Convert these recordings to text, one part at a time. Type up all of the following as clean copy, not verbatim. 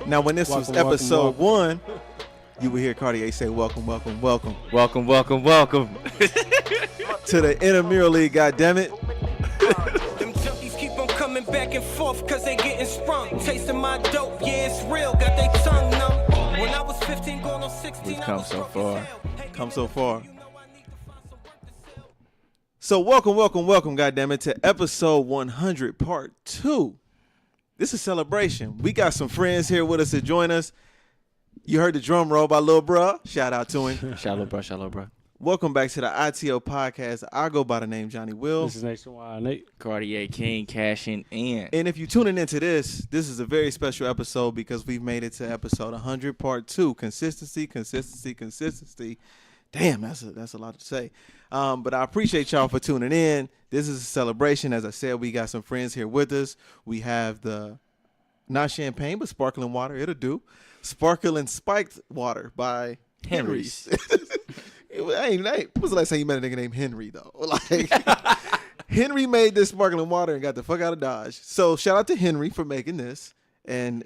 Now, when this was episode 1, you would hear Cartier say, welcome to the Intramural League, goddammit. Them junkies keep on coming back and forth cause they getting sprung. Tasting my dope, yeah, it's real, got they tongue numb. When I was 15, going on 16, we've come so far. So welcome, goddammit, to episode 100, part 2. This is celebration. We got some friends here with us to join us. You heard the drum roll by Lil Bruh. Shout out to him. Shout out, bro. Welcome back to the ITO podcast. I go by the name Johnny Will. This is Nationwide Nate. Cartier King, cashing in. And if you're tuning into this is a very special episode because we've made it to episode 100, part 2. Consistency. Damn, that's a lot to say. But I appreciate y'all for tuning in. This is a celebration. As I said, we got some friends here with us. We have the, not champagne, but sparkling water. It'll do. Sparkling spiked water by Henry's. When was the last time you met a nigga named Henry, though? Like, Henry made this sparkling water and got the fuck out of Dodge. So shout out to Henry for making this. And,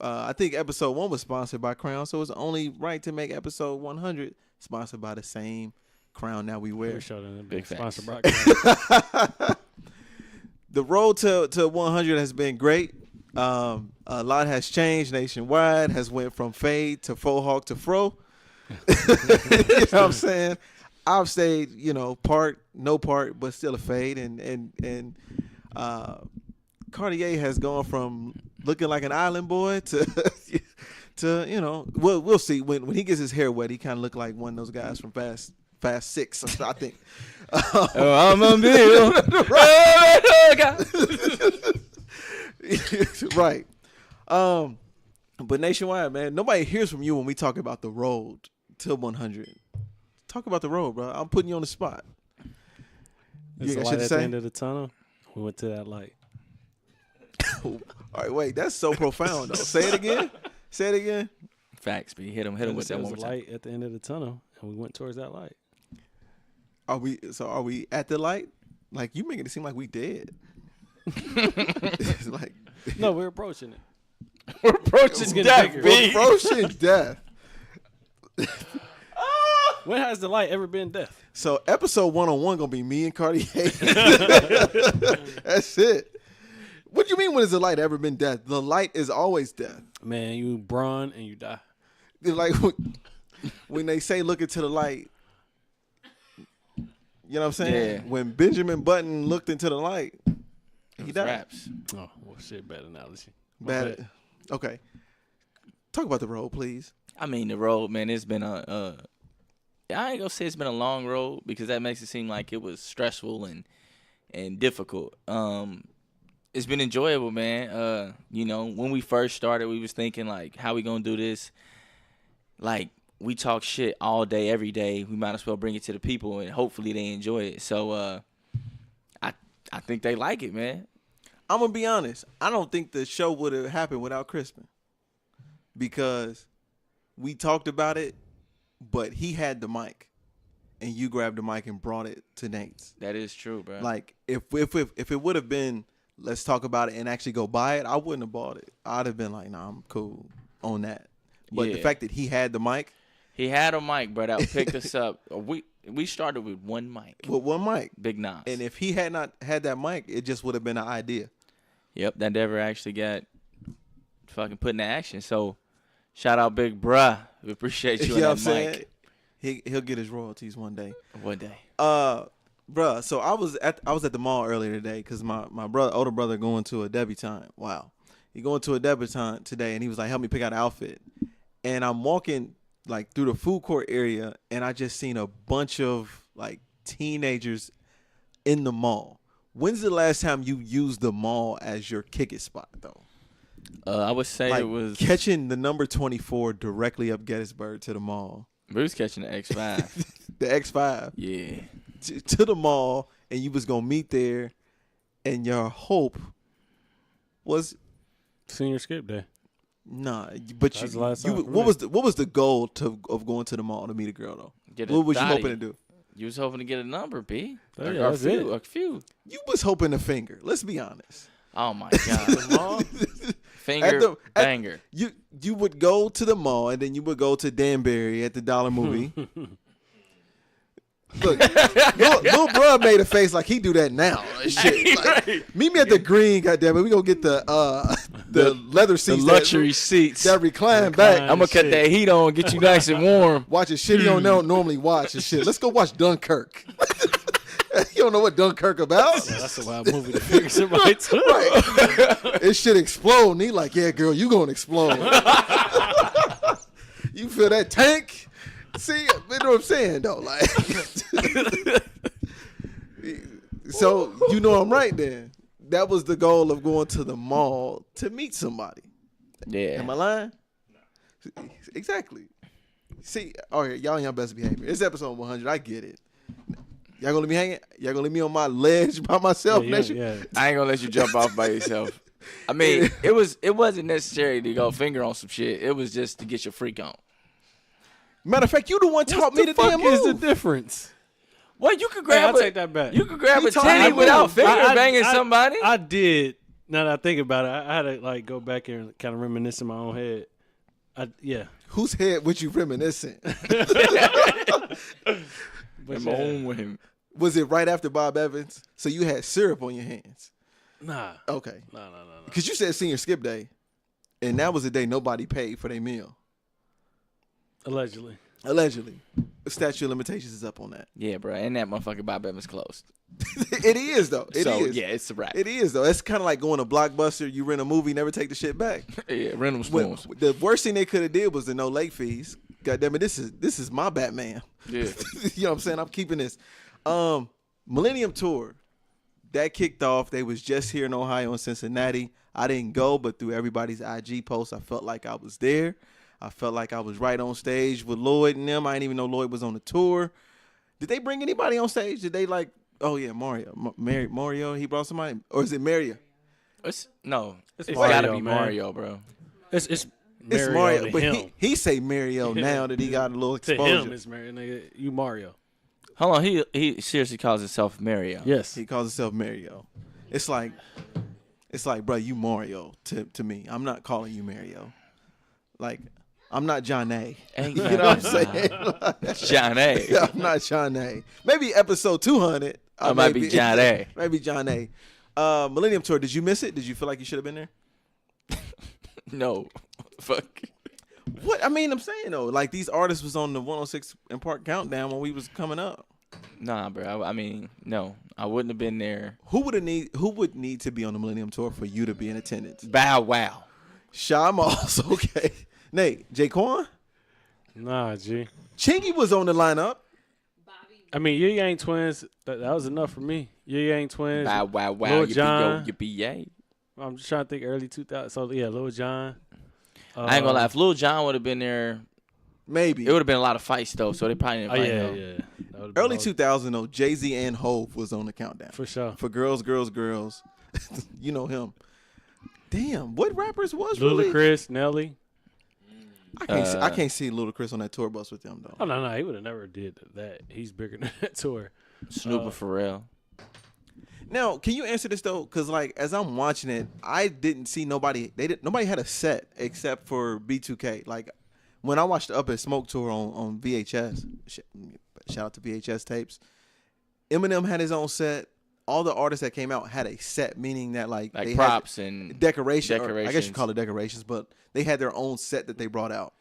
I think episode 1 was sponsored by Crown, so it's only right to make episode 100 sponsored by the same crown that we wear. Big sponsored by Crown. The road to 100 has been great. A lot has changed nationwide. Has went from fade to faux hawk to fro. You know what I'm saying? I've stayed, no part, but still a fade. And Cartier has gone from looking like an island boy to we'll see. When he gets his hair wet, he kind of look like one of those guys from Fast 6, I think. I'm a bill. Right. But nationwide, man, nobody hears from you when we talk about the road to 100. Talk about the road, bro. I'm putting you on the spot. There's a light at the end of the tunnel. We went to that light. All right, wait. That's so profound, though. Say it again. Facts, B. Hit him with that one more time. There's a light at the end of the tunnel, and we went towards that light. Are we at the light? Like, you making it seem like we dead. It's like, no, we're approaching it. We're approaching death, B. We're approaching death. When has the light ever been death? So episode 101 gonna be me and Cartier. That's it. What do you mean? When has the light ever been death? The light is always death. Man, you burn and you die. It's like when they say look into the light. You know what I'm saying? Yeah. When Benjamin Button looked into the light, he died. Raps. Oh, well, shit, bad analogy. Bad. Okay. Talk about the road, please. I mean, the road, man, it's been I ain't gonna say it's been a long road because that makes it seem like it was stressful and difficult. It's been enjoyable, man. When we first started, we was thinking, like, how we gonna do this? Like, we talk shit all day, every day. We might as well bring it to the people, and hopefully they enjoy it. So I think they like it, man. I'm going to be honest. I don't think the show would have happened without Crispin because we talked about it, but he had the mic, and you grabbed the mic and brought it to Nate's. That is true, bro. Like, if it would have been, let's talk about it and actually go buy it, I wouldn't have bought it. I'd have been like, nah, I'm cool on that. But the fact that he had the mic. He had a mic, bro, that picked us up. We started with one mic. With one mic. Big Nas. And if he had not had that mic, it just would have been an idea. Yep, that never actually got fucking put into action. So, shout out Big Bruh. We appreciate you on that mic. He'll get his royalties one day. One day. Bruh, so I was at the mall earlier today because my older brother going to a debutante. Wow. He going to a debutante today, and he was like, help me pick out an outfit. And I'm walking like through the food court area, and I just seen a bunch of like teenagers in the mall. When's the last time you used the mall as your kick it spot, though? I would say like it was catching the number 24 directly up Gettysburg to the mall. We was catching the X5. the X5. Yeah. To the mall, and you was gonna meet there, and your hope was Senior skip day. nah. But That's the last time for what me. was the goal of going to the mall to meet a girl though? Get a What was you thotty. hoping to do? You was hoping to get a number, B. Yeah, Or that's it. a few. You was hoping to finger. Let's be honest. Oh my God. Finger At the- at- banger. You would go to the mall, and then you would go to Danbury at the Dollar Movie. Look, Lil Bruh made a face like he do that now. Shit. Like, meet me at the green, goddammit. We gonna get the leather The seats, luxury seats. that recline back. I'm gonna cut shit. that heat on, get you nice and warm. Watching shit you don't normally watch and shit. Let's go watch Dunkirk. You don't know what Dunkirk about. That's a wild movie to figure somebody too. Right. It should explode. And he like, yeah, girl, you gonna explode. You feel that tank? See, you know what I'm saying though, like. So you know I'm right then. That was the goal of going to the mall to meet somebody. Yeah. Am I lying? No. Exactly. See, all right, y'all on your best behavior. It's episode 100. I get it. Y'all gonna leave me hanging? Y'all gonna leave me on my ledge by myself next year? I ain't gonna let you jump off by yourself. I mean, it wasn't necessary to go finger on some shit. It was just to get your freak on. Matter of fact, you the one taught me the damn What is the move. difference? Well, you could Hey, grab I'll take that back. You could grab You a taught me titty the without move. finger banging somebody. I did. Now that I think about it, I had to like go back here and kind of reminisce in my own head. Yeah. Whose head would you reminiscent? But My own with him. Was it right after Bob Evans? So you had syrup on your hands. Nah. Okay. No. Because you said senior skip day, and that was the day nobody paid for their meal. Allegedly. Allegedly. The statute of limitations is up on that. Yeah, bro. And that motherfucking Bob Evans closed. It is, though. It is. Yeah, it's a wrap. It is, though. It's kind of like going to Blockbuster. You rent a movie, never take the shit back. Yeah, random When- spoons. the worst thing they could have did was the no late fees. God damn it, this is my Batman. Yeah. You know what I'm saying? I'm keeping this. Millennium Tour, that kicked off. They was just here in Ohio and Cincinnati. I didn't go, but through everybody's IG posts, I felt like I was there. I felt like I was right on stage with Lloyd and them. I didn't even know Lloyd was on the tour. Did they bring anybody on stage? Did they like, oh yeah, Mario. Mario, he brought somebody? Or is it Mario? It's gotta Mario, be man. Mario, bro. It's It's Mario Mario. to But him. he say Mario now that he got a little To exposure. him, it's Mario. Nigga, you Mario. Hold on, he seriously calls himself Mario. Yes. He calls himself Mario. It's like, bro, you Mario to me. I'm not calling you Mario. Like, I'm not John A. Ain't You know what I'm saying? John A. Yeah, I'm not John A. Maybe episode 200. I might be John A. Maybe John A. Millennium Tour, did you miss it? Did you feel like you should have been there? No. Fuck. What? I mean, I'm saying, though, like, these artists was on the 106 and Park Countdown when we was coming up. Nah, bro. I mean, no. I wouldn't have been there. Who would need to be on the Millennium Tour for you to be in attendance? Bow wow. Shy Moss, okay. Nate, Jaquan? Nah, G. Chingy was on the lineup. I mean, Ying Yang Twins, that was enough for me. Ying Yang Twins. Bow wow wow. Lil Jon. Yippee yay. I'm just trying to think early 2000s. So, yeah, Lil Jon. I ain't gonna lie. If Lil Jon would have been there, Maybe. it would have been a lot of fights though. So they probably didn't Oh, fight yeah, him. yeah. That would've been Early all- 2000, though, Jay-Z and Hove was on the countdown. For sure. For girls. You know him. Damn, what rappers was really? Ludacris, Nelly. I can't see Ludacris on that tour bus with them, though. Oh, no, he would have never did that. He's bigger than that tour. Snoop and Pharrell. Now, can you answer this, though? Because, like, as I'm watching it, I didn't see nobody. Nobody had a set except for B2K. Like, when I watched the Up at Smoke tour on VHS, shout out to VHS tapes, Eminem had his own set. All the artists that came out had a set, meaning that, like they props had and decoration. Or I guess you decorations. call it decorations, but they had their own set that they brought out.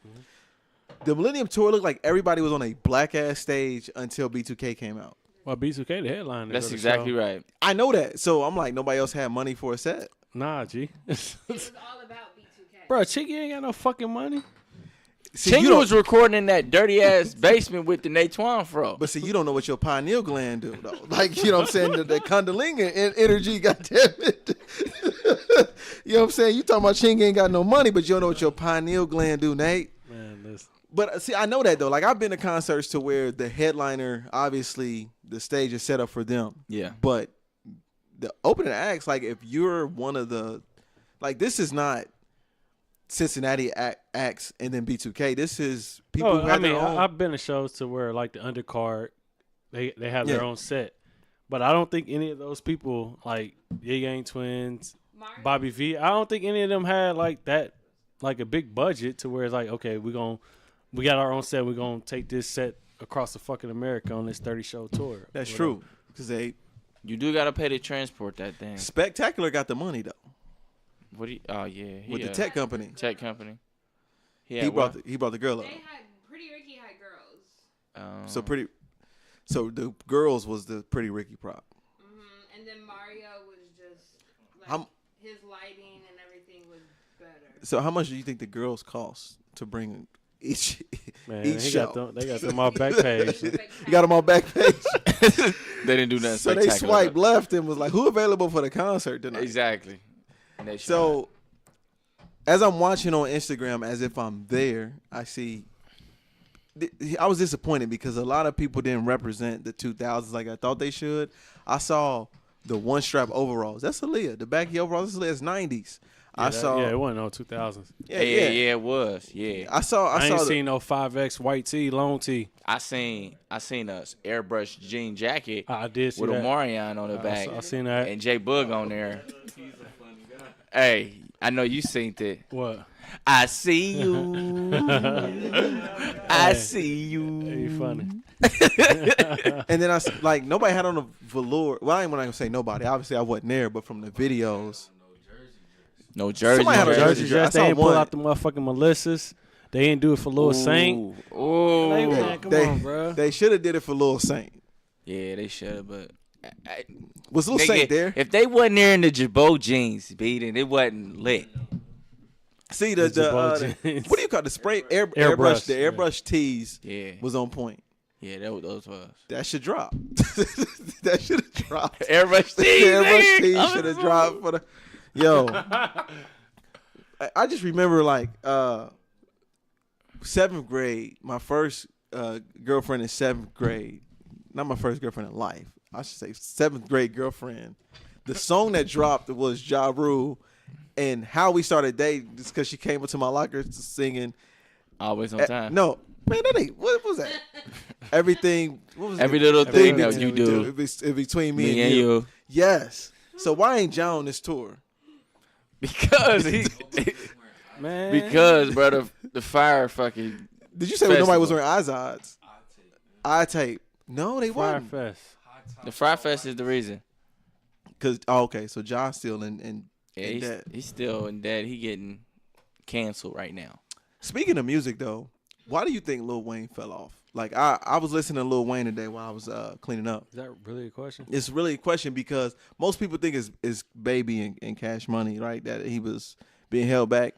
The Millennium Tour looked like everybody was on a black-ass stage until B2K came out. Well, B2K, the headline. That's exactly right. I know that. So I'm like, nobody else had money for a set. Nah, G. It was all about B2K. Bro, Chicky ain't got no fucking money. See, you Chingy don't- was recording in that dirty ass basement with the Nate Twan fro. But see, you don't know what your pineal gland do, though. Like, you know what I'm saying? The Kundalini energy, goddamn it. You know what I'm saying? You talking about Ching ain't got no money, but you don't know what your pineal gland do, Nate. Man, this. But see, I know that though. Like I've been to concerts to where the headliner, obviously, the stage is set up for them. Yeah. But the opening acts, like if you're one of the, like this is not Cincinnati acts and then B2K. This is people who have their own. I've been to shows to where like the undercard, they have their own set, but I don't think any of those people like Ye Yang Twins, Bobby V. I don't think any of them had like that, like a big budget to where it's like, okay, we got our own set. We're gonna take this set across the fucking America on this 30-show tour. That's true because You do gotta pay to transport that thing. Spectacular got the money though. What do you? Oh yeah, With the tech company. Tech company. He brought the girl up. They had Pretty Ricky had girls. So the girls was the Pretty Ricky prop. And then Mario was just like his lighting and everything was better. So how much do you think the girls cost to bring each show? They got them on back page. You got them on back page. They didn't do nothing. So they swiped left and was like, "Who available for the concert tonight?" Exactly. So as I'm watching on Instagram, as if I'm there, I see. I was disappointed because a lot of people didn't represent the 2000s like I thought they should. I saw the one strap overalls. That's Aaliyah. The baggy overalls. That's 90s. It wasn't no 2000s. Yeah, it was. Yeah. I ain't seen no 5X white tee, long tee. I seen a airbrush jean jacket. I did see with that. Omarion on the back. I seen that. And J Bug on there. Hey, I know you seen that. What? I see you. I see you. Hey, you funny. And then nobody had on a velour. Well, I ain't gonna say nobody. Obviously, I wasn't there, but from the videos, no jersey. Somebody had a jersey dress. They ain't pull out the motherfucking Melissas. They ain't do it for Lil Saint. Oh, man, come on, bro. They should have did it for Lil Saint. Yeah, they should have, but. Was Lil Saint there? If they wasn't there in the Jabot jeans, then it wasn't lit. See what do you call the spray airbrush? The airbrush tees was on point. Yeah, those was. That should drop. That should have dropped. Airbrush tees. The airbrush tees should have dropped for the. Yo, I just remember like 7th grade. My first girlfriend in 7th grade. Not my first girlfriend in life. I should say 7th grade girlfriend. The song that dropped was Ja Rule, and how we started dating is because she came up to my locker singing. Always on time. No, man, that ain't. What was that? Everything. What was Every little thing that you do. Between me and you. Yes. So why ain't Ja on this tour? Because man. Because bro, the fire fucking. Did you say nobody was wearing eyes? Eye tape. No, they weren't. Fire Fest. The Fry Fest is the reason. Okay, so Josh still in debt. He's still in debt. He getting canceled right now. Speaking of music though, why do you think Lil Wayne fell off? Like I was listening to Lil Wayne today while I was cleaning up. Is that really a question? It's really a question because most people think it's Baby and Cash Money, right? That he was being held back.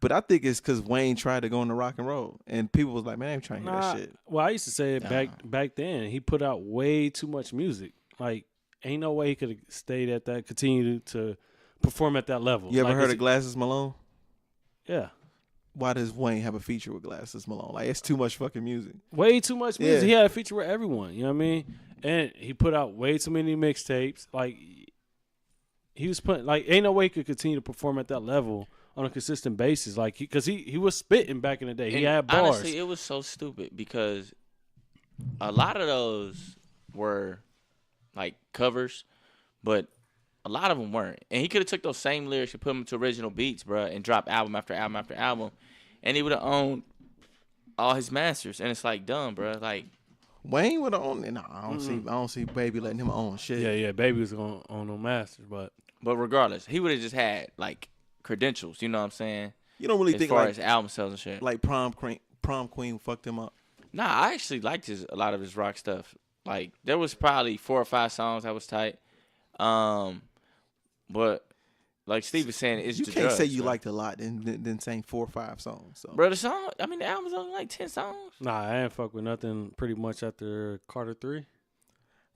But I think it's because Wayne tried to go into rock and roll, and people was like, "Man, I ain't trying to hear that shit." Well, I used to say it back then. He put out way too much music. Like, ain't no way he could have stayed at that, continued to perform at that level. You ever heard of Glasses Malone? Yeah. Why does Wayne have a feature with Glasses Malone? Like, it's too much fucking music. Way too much music. Yeah. He had a feature with everyone. You know what I mean? And he put out way too many mixtapes. Like, he was putting, like, ain't no way he could continue to perform at that level on a consistent basis, like because he was spitting back in the day. He had bars. Honestly, it was so stupid because a lot of those were like covers, but a lot of them weren't. And he could have took those same lyrics and put them into original beats, bro, and dropped album after album after album, and he would have owned all his masters. And it's like dumb, bro. Like Wayne would have owned it. No, I don't see Baby letting him own shit. Yeah. Baby was gonna own no masters, but regardless, he would have just had like credentials, you know what I'm saying? You don't really as think far like as album sales and shit. Like Prom Queen fucked him up. Nah, I actually liked a lot of his rock stuff. Like there was probably 4 or 5 songs that was tight. But like Steve was saying, it's you the can't drugs, say you bro. liked a lot and then saying 4 or 5 songs. So. Bro, the album's only like 10 songs. Nah, I ain't fuck with nothing pretty much after Carter 3.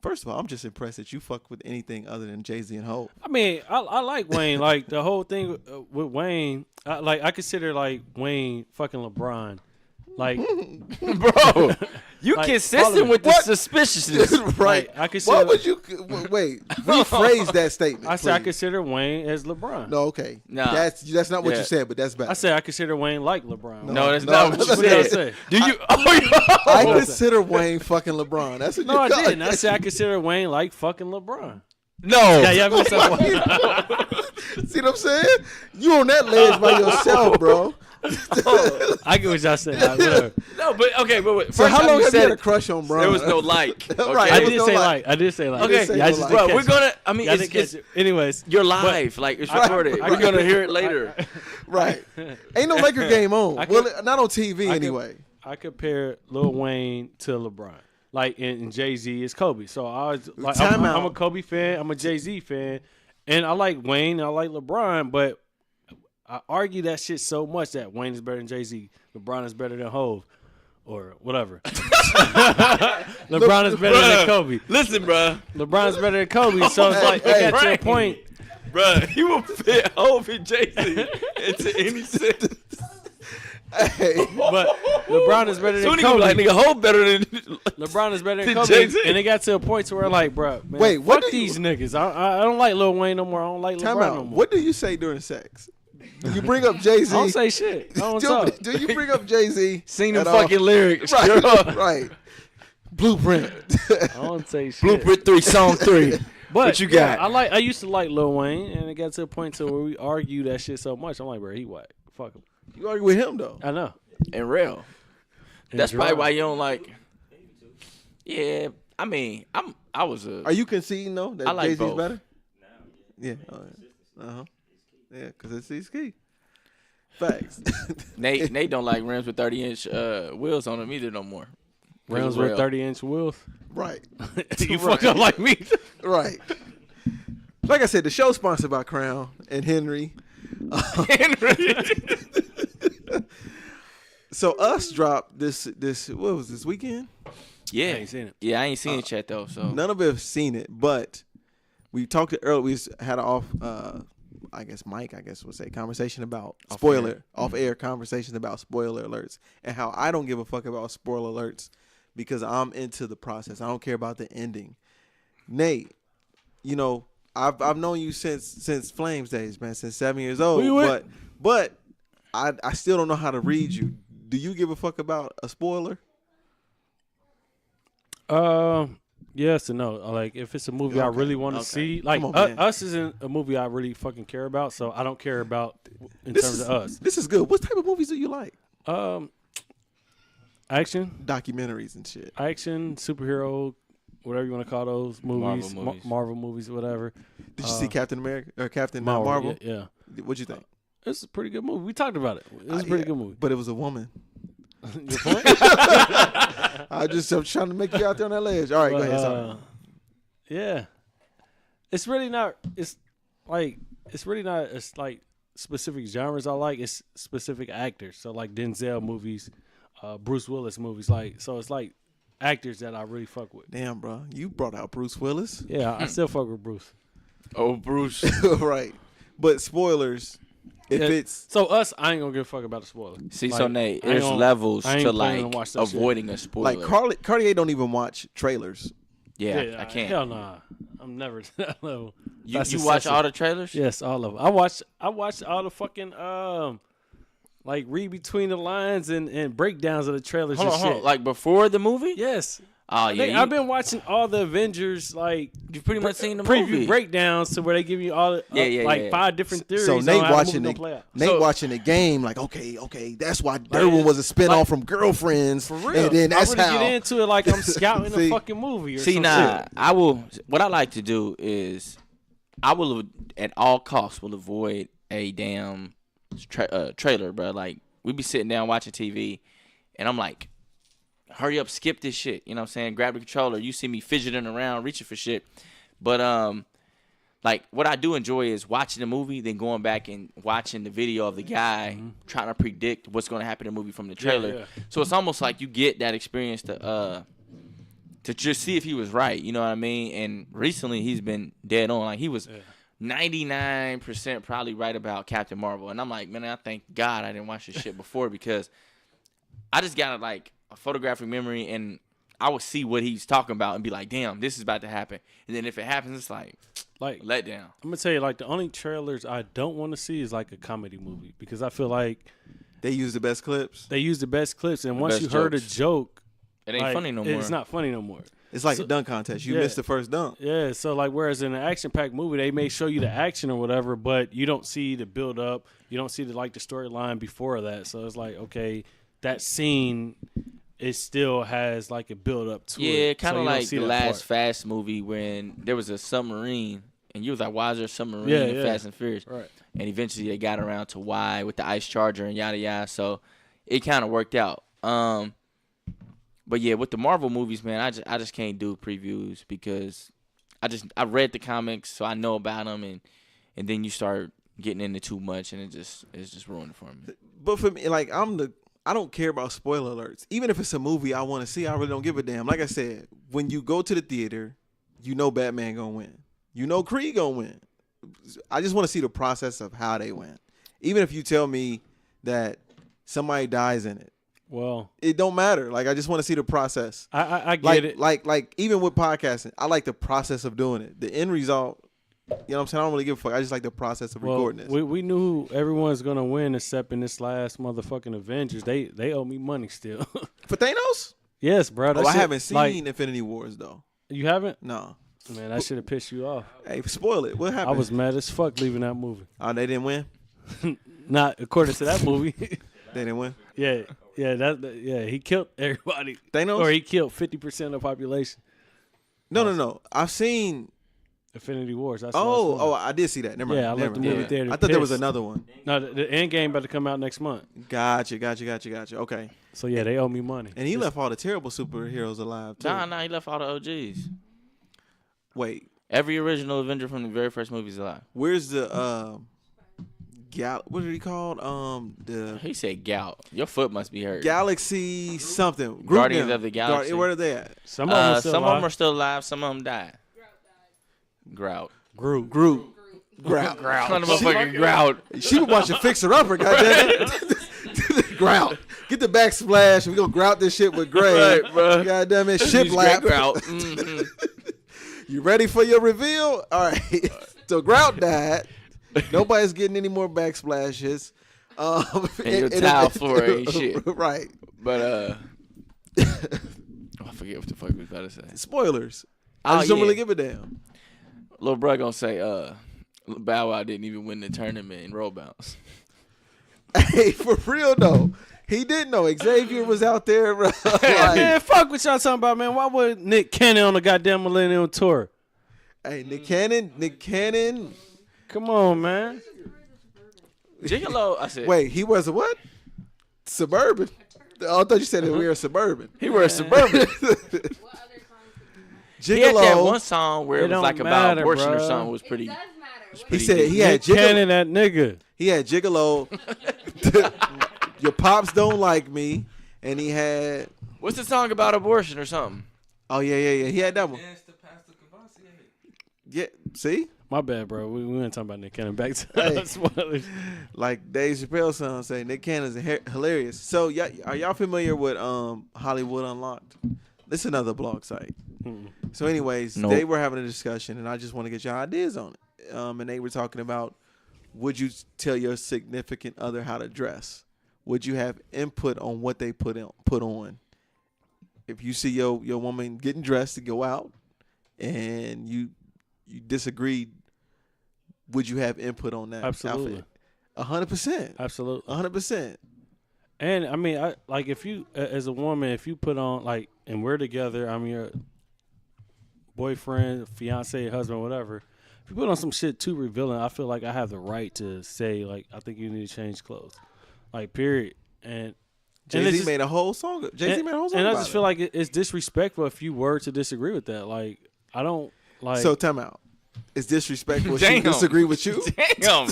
First of all, I'm just impressed that you fuck with anything other than Jay-Z and Hope. I mean, I like Wayne. Like the whole thing with Wayne, I consider like Wayne fucking LeBron. Like, Bro, you Like, consistent with the What? suspiciousness. Right. I consider. Why would you wait? Rephrase that statement. I said I please. consider Wayne as LeBron. No, okay. Nah. That's not what Yeah. you said, but that's better. I said I consider Wayne like LeBron. No, that's No, not what you what did I said. say? Do you? I consider Wayne fucking LeBron. That's what No, you I call didn't. it. I said I consider Wayne like fucking LeBron. No. Yeah, missed that one. See what I'm saying? You on that ledge by yourself, bro. I get what y'all saying. All right, whatever. No, but okay, but wait. So First how time long you have you said had a crush on Bron? there was no like. Okay? Right, I there was did no say like. like. I did say like. Okay, say Yeah, I no just like. bro, didn't we're catch gonna. I mean, Y'all it's, didn't catch it. Anyways, you're live. Like it's recorded. I We're gonna hear it later. Right. Ain't no Laker game on. I Well, could- not on TV I could- anyway. I compare Lil Wayne to LeBron. Like, and Jay-Z is Kobe. So I was like, Time I'm out. a Kobe fan. I'm a Jay-Z fan. And I like Wayne. And I like LeBron. But I argue that shit so much that Wayne is better than Jay-Z. LeBron is better than Hov. Or whatever. LeBron is better than Kobe. Listen, bro. LeBron is better than Kobe. So it's like, it got to a Frank. point. Bro, you will fit Hov and Jay-Z into any sentence. Hey, But LeBron is better So than nigga Kobe. be like, nigga, Hov better than. LeBron is better than Than Kobe, Jay-Z. and it got to a point to where like, bro, man, Wait, what fuck do you- these niggas. I don't like Lil Wayne no more. I don't like time LeBron out. no more. What do you say during sex? Do you bring up Jay-Z? I don't say shit. I don't talk. Do you bring up Jay-Z? Sing them at all? fucking lyrics. Right, right. Blueprint. I don't say shit. Blueprint 3, Song 3. But What you got? Yeah, I used to like Lil Wayne, and it got to a point to where we argue that shit so much. I'm like, bro, he whack. Fuck him. You argue with him though. I know. And real. And That's probably Gerard. why you don't like. Yeah, I mean, I was a. Are you conceding though that I like Jay-Z's both. better? Yeah. Yeah, because it's key. Facts. Nate don't like rims with 30-inch wheels on them either no more. Rounds Real. with 30-inch wheels. Right. You fucked up like me. Right. Like I said, the show sponsored by Crown and Henry. So Us dropped this what was this weekend? Yeah, I ain't seen it. Yeah, I ain't seen it yet though. So None of us have seen it, but we talked earlier. We had an off, I guess Mike, would say conversation about off air conversation about spoiler alerts and how I don't give a fuck about spoiler alerts because I'm into the process. I don't care about the ending. Nate, you know, I've known you since Flames days, man, since 7 years old. Who you with? But I still don't know how to read you. Do you give a fuck about a spoiler? Yes and no. Like, if it's a movie I really want to Okay. see, like Come on, man. Us isn't a movie I really fucking care about, so I don't care about in terms of Us. This is good. What type of movies do you like? Action, Documentaries and shit. superhero, whatever you want to call those movies, Marvel movies. Marvel movies, whatever. Did you see Captain America or Captain Marvel? Yeah. What'd you think? It's a pretty good movie. We talked about it. It was a pretty Yeah, good movie. but it was a woman. Your point? I'm trying to make you out there on that ledge. All right, go ahead. Sorry. Yeah, it's really not. It's really not. It's like specific genres I like. It's specific actors. So like Denzel movies, Bruce Willis movies. Like, so it's like actors that I really fuck with. Damn, bro, you brought out Bruce Willis. Yeah, I still fuck with Bruce. oh Bruce, Right, but spoilers. If Yeah, it's so Us, I ain't gonna give a fuck about the spoiler. see, Like, so Nate, I ain't there's gonna- levels I ain't to planning like to watch that shit. avoiding a spoiler. like Cartier don't even watch trailers. yeah, I can't. Hell nah, I'm never to that level. You That's watch excessive. all the trailers? Yes, all of them. I watched all the fucking like read between the lines and breakdowns of the trailers Hold and on, shit. hold on. Like before the movie? Yes. Oh yeah, I've been watching all the Avengers like you've pretty much seen the preview movie. breakdowns to where they give you all the, Yeah. 5 different theories. So on Nate how the watching movie it. gonna play out. Nate So- watching the game. Like, okay, that's why Derwin was a spinoff like- from Girlfriends. For real. And then that's I really how. get into it like I'm scouting See- a fucking movie or See, some nah, shit. I will. What I like to do is, I will at all costs will avoid a damn trailer, bro. Like we be sitting down watching TV, and I'm like, hurry up, skip this shit. You know what I'm saying? Grab the controller. You see me fidgeting around, reaching for shit. But like what I do enjoy is watching the movie, then going back and watching the video of the guy trying to predict what's going to happen in the movie from the trailer. yeah. So it's almost like you get that experience to just see if he was right. You know what I mean? And recently he's been dead on. Like he was 99% probably right about Captain Marvel. And I'm like, man, I thank God I didn't watch this shit before because I just got like a photographic memory, and I would see what he's talking about and be like, damn, this is about to happen. And then if it happens, it's like let down. I'm gonna tell you, like, the only trailers I don't want to see is like a comedy movie, because I feel like they use the best clips. And once you heard a joke, it ain't funny no more. It's not funny no more. It's like a dunk contest. You missed the first dunk. Yeah, so like whereas in an action-packed movie, they may show you the action or whatever, but you don't see the build-up. You don't see the storyline before that. So it's like, okay, that scene, it still has like a build-up to it. Yeah, kind of so like the last Fast movie when there was a submarine, and you was like, why is there a submarine in Fast and Furious? Right. And eventually they got around to why with the ice charger and yada yada. So it kind of worked out. But yeah, with the Marvel movies, man, I just can't do previews because I read the comics, so I know about them, and then you start getting into too much, and it's just ruined for me. But for me, like I don't care about spoiler alerts. Even if it's a movie I want to see, I really don't give a damn. Like I said, when you go to the theater, you know Batman gonna win. You know Creed gonna win. I just want to see the process of how they win. Even if you tell me that somebody dies in it. Well, it don't matter. Like, I just want to see the process. I get it. Like even with podcasting, I like the process of doing it. The end result, you know what I'm saying? I don't really give a fuck. I just like the process of recording this. We knew everyone's gonna win except in this last motherfucking Avengers. They owe me money still. For Thanos? Yes, bro. I haven't seen Infinity Wars though. You haven't? No. Man, that should have pissed you off. Hey, spoil it. What happened? I was mad as fuck leaving that movie. Oh, they didn't win? Not according to that movie. They didn't win? Yeah, he killed everybody. Thanos? Or he killed 50% of the population. No. I've seen Infinity Wars. That's I did see that. Never mind. Yeah, I left the movie theater. I thought there was another one. No, the end game about to come out next month. Gotcha. Okay. So yeah, they owe me money. And he left all the terrible superheroes alive too. Nah, he left all the OGs. Wait. Every original Avenger from the very first movie is alive. Where's the what did he called? He said gout. Your foot must be hurt. Galaxy something. Guardians of the Galaxy. Where are they at? Some of them are still alive. Some of them died. Grout. Grout. Son of a fucking Grout. She was watching Fixer Upper, goddamn. Grout. Get the backsplash. We gonna grout this shit with Gray. Right, bro. Goddamn it, shiplap. Grout. Mm-hmm. You ready for your reveal? All right. So Grout died. Nobody's getting any more backsplashes. And your towel floor ain't shit. Right. But I forget what the fuck we was about to say. Spoilers. I just don't really give a damn. Lil bro gonna say Bow Wow didn't even win the tournament in roll bounce. Hey, for real though. He didn't know. Xavier was out there. Like, man, fuck what y'all talking about, man. Why would Nick Cannon on the goddamn Millennium Tour? Hey, Nick Cannon. Come on, man. Gigolo, I said. Wait, he was a what? Suburban. Oh, I thought you said that we were suburban. He was suburban. Gigolo. He had that one song where it was like about abortion bro. or something. It was pretty. He said he had Nick Cannon, that nigga. He had Gigolo. Your pops don't like me, and he had. What's the song about abortion or something? Oh yeah. He had that one. Yeah. See. My bad, bro. We weren't talking about Nick Cannon. Back to hey, like Dave Chappelle's son say, Nick Cannon's hilarious. So, are y'all familiar with Hollywood Unlocked? This is another blog site. So, anyways, They were having a discussion, and I just want to get your ideas on it. And they were talking about, would you tell your significant other how to dress? Would you have input on what they put on? If you see your woman getting dressed to go out, and you disagreed, would you have input on that? Absolutely. Outfit? 100%. Absolutely. 100%. And I mean, if you as a woman, if you put on and we're together, I'm your boyfriend, fiance, husband, whatever. If you put on some shit too revealing, I feel like I have the right to say I think you need to change clothes. Period. And Jay-Z made a whole song. And I just feel like it's disrespectful if you were to disagree with that. I don't like. So time out. It's disrespectful if she disagree with you? Damn.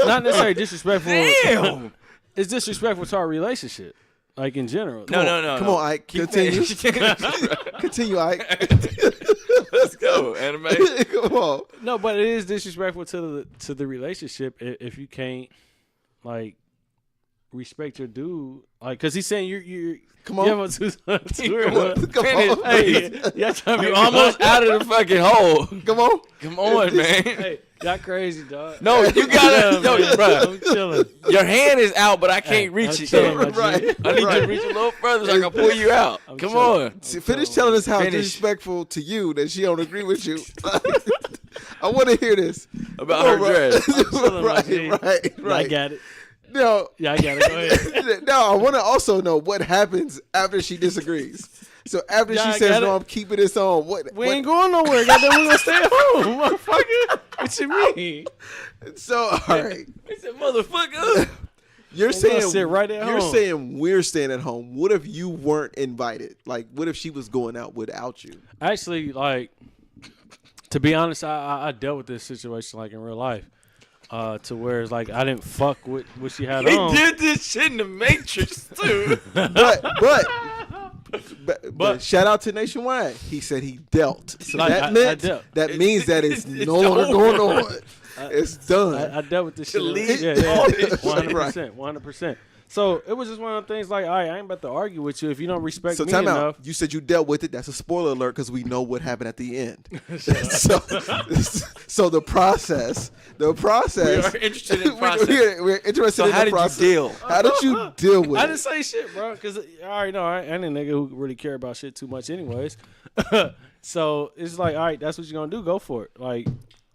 Not necessarily disrespectful. Damn. It's disrespectful to our relationship, in general. No. Come on, Ike. Continue. Continue, Ike. Let's go, anime. Come on. No, but it is disrespectful to the relationship if you can't respect your dude, like, cause he's saying you're Come on. you have a two Come on. Hey, y'all trying to You almost out of the fucking hole. Come on. Come on, man. Hey, y'all crazy, dog. No, you gotta, Man, bro. I'm chilling. Your hand is out, but I can't reach I'm it chilling, yet. my G. Right. I need you to reach a little further so I can pull you out. I'm Come chilling. on. See, finish telling us how Finish. disrespectful to you that she don't agree with you. I want to hear this. About her dress. I'm chilling, my G. right. I got it. No, Yeah, I got it. Go ahead. no, I want to also know what happens after she disagrees. So after Yeah, she I says, got "No, it. I'm keeping this on," We ain't going nowhere. Goddamn, we gonna stay at home, motherfucker. What you mean? So all right, He said, motherfucker. you're I'm gonna saying sit right at you're home. saying we're staying at home. What if you weren't invited? Like, what if she was going out without you? Actually, like, to be honest, I dealt with this situation like in real life, to where it's like I didn't fuck with what she had He on. did this shit in the Matrix, too. But shout out to Nationwide. He said he dealt. So Like, that I meant dealt. that means that it's It's no longer over. going on. It's done. I dealt with this shit. Delete Yeah, all this shit. 100%, 100%. So it was just one of the things like, all right, I ain't about to argue with you if you don't respect So me time enough. out. You said you dealt with it. That's a spoiler alert because we know what happened at the end. so the process. We are interested in process. We're interested So in how the did you process. deal? How did you deal with I it? didn't say shit, bro, because I already know I ain't a nigga who really care about shit too much anyways. So it's like, all right, that's what you're going to do. Go for it. Like,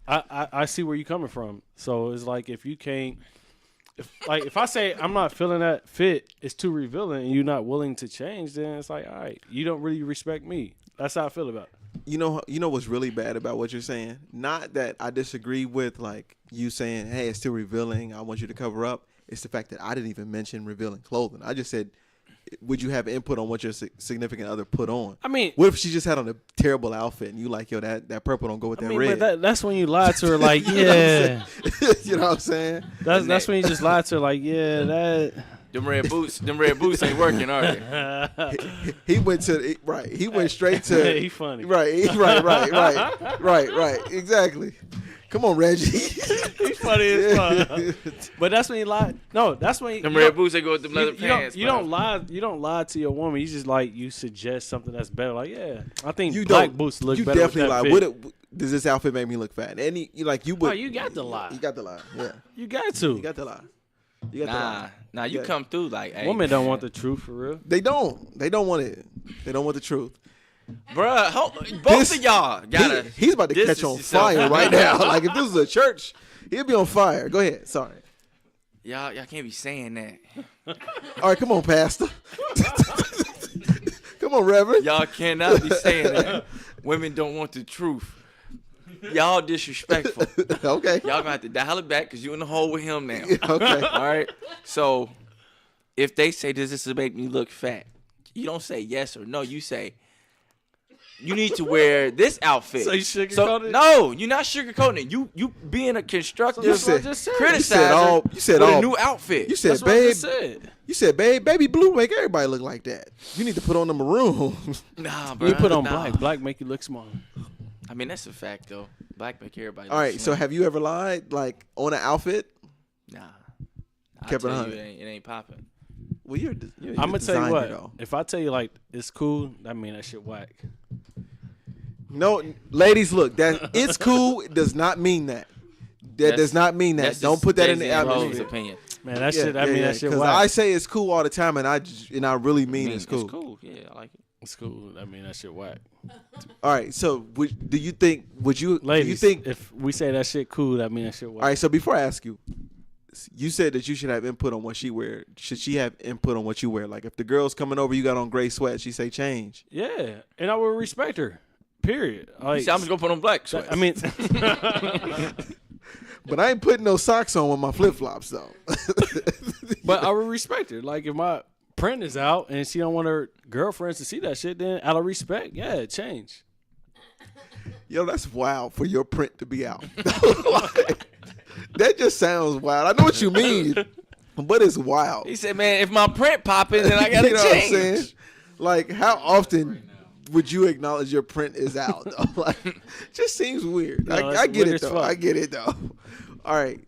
I see where you're coming from. So it's like if you can't, if I say I'm not feeling that fit, it's too revealing and you're not willing to change, then it's like, all right, you don't really respect me. That's how I feel about it. You know what's really bad about what you're saying? Not that I disagree with like you saying, hey, it's still revealing. I want you to cover up. It's the fact that I didn't even mention revealing clothing. I just said, would you have input on what your significant other put on? I mean, What if she just had on a terrible outfit and you like, yo, that purple don't go with that red? but that's when you lie to her, like, yeah. You know what I'm saying? That's when you just lie to her, like, yeah, that. Them red boots ain't working, are they? He went to right. He went straight to. He funny. Right. Exactly. Come on, Reggie. He's funny as fuck. But that's when you lie. No, that's when Them red boots, they go with them leather you pants. don't lie. You don't lie to your woman. You just like you suggest something that's better. Like, yeah, I think You black don't. boots look You better. definitely lie. with that fit. Does this outfit make me look fat? And you like you would. Oh, you got to lie. You got to lie. Yeah. You got to. You got to lie. You got to lie. Nah, you Yeah. come through like, hey, Women don't man. want the truth for real. They don't. They don't want it. They don't want the truth. Bruh, both of y'all gotta. He's about to catch distance on yourself. fire right now. Like if this was a church, he'd be on fire. Go ahead. Sorry. Y'all can't be saying that. All right, come on, Pastor. Come on, Reverend. Y'all cannot be saying that. Women don't want the truth. Y'all disrespectful. Okay. Y'all gonna have to dial it back because you in the hole with him now. Okay. All right. So if they say, does this make me look fat? You don't say yes or no. You say, you need to wear this outfit. So you sugarcoat it? No, you're not sugarcoating it. You being a constructive You said- criticizer you said with all- a new outfit. You said, That's what I babe. just said. You said, baby blue make everybody look like that. You need to put on the maroon. Nah, bro. You put on nah. black. Black make you look small. I mean, that's a fact, though. Black make everybody All look right. So slim. have you ever lied like on an outfit? Nah. Kept it I tell 100. you, it ain't popping. Well, you're I'm gonna tell you designer, what. though. If I tell you like it's cool, that mean that shit whack. No, ladies, look. That it's cool does not mean that. That does not mean that. That's Don't just put that in the Jay-Z and Ho's atmosphere. opinion. Man, that shit. I mean that shit Because whack. I say it's cool all the time, and I really mean it's cool. It's cool. Yeah, I like it. It's cool. I mean that shit whack. All right. So, do you think? Would you? Ladies, do you think? if we say that shit cool, that mean that shit whack. All right. So before I ask you, you said that you should have input on what she wear. Should she have input on what you wear? Like if the girl's coming over, you got on gray sweats, she say change. Yeah, and I will respect her. Period. Like, See, I'm just gonna put on black sweats. I mean, But I ain't putting no socks on with my flip flops though. but I will respect her. Like if my print is out and she don't want her girlfriends to see that shit, then out of respect, yeah, change. Yo, that's wild for your print to be out. Like, that just sounds wild. I know what you mean, but it's wild. He said, "Man, if my print popping, then I gotta You know change." what I'm saying? Like, how often would you acknowledge your print is out? Though? Like, just seems weird. No, I it's get weird it as though. fuck. I get it though. All right,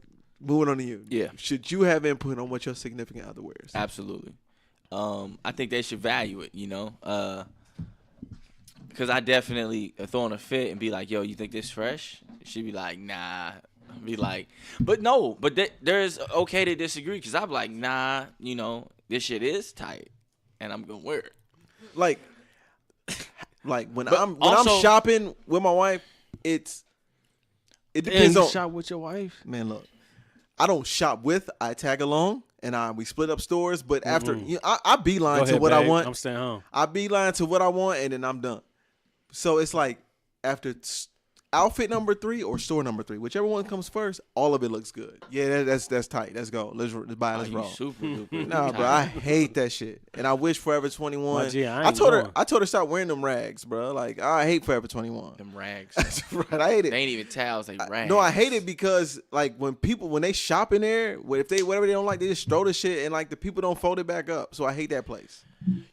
moving on to you. Yeah. Should you have input on what your significant other wears? Absolutely. I think they should value it, because I definitely throw in a fit and be like, yo, you think this fresh? She'd be like, nah. I'd be like, but no, but there's okay to disagree because I'm like, nah, this shit is tight and I'm going to wear it. Like when But I'm also- shopping with my wife, it depends on. shop with your wife. Man, look, I don't shop with. I tag along, and we split up stores. But after I beeline Go to ahead, what I babe. want. I'm staying home. I beeline to what I want, and then I'm done. So it's like after outfit number 3 or store number 3, whichever one comes first, all of it looks good. Yeah, that's tight. Let's go. Let's buy. Let's You roll. super duper. Nah, bro, I hate that shit, and I wish Forever 21. My G, I I ain't told her going. I told her stop wearing them rags, bro. Like I hate Forever 21. Them rags. That's right. I hate it. They ain't even towels, they rags. No, I hate it because like when they shop in there, whatever they don't like, they just throw the shit and like the people don't fold it back up. So I hate that place.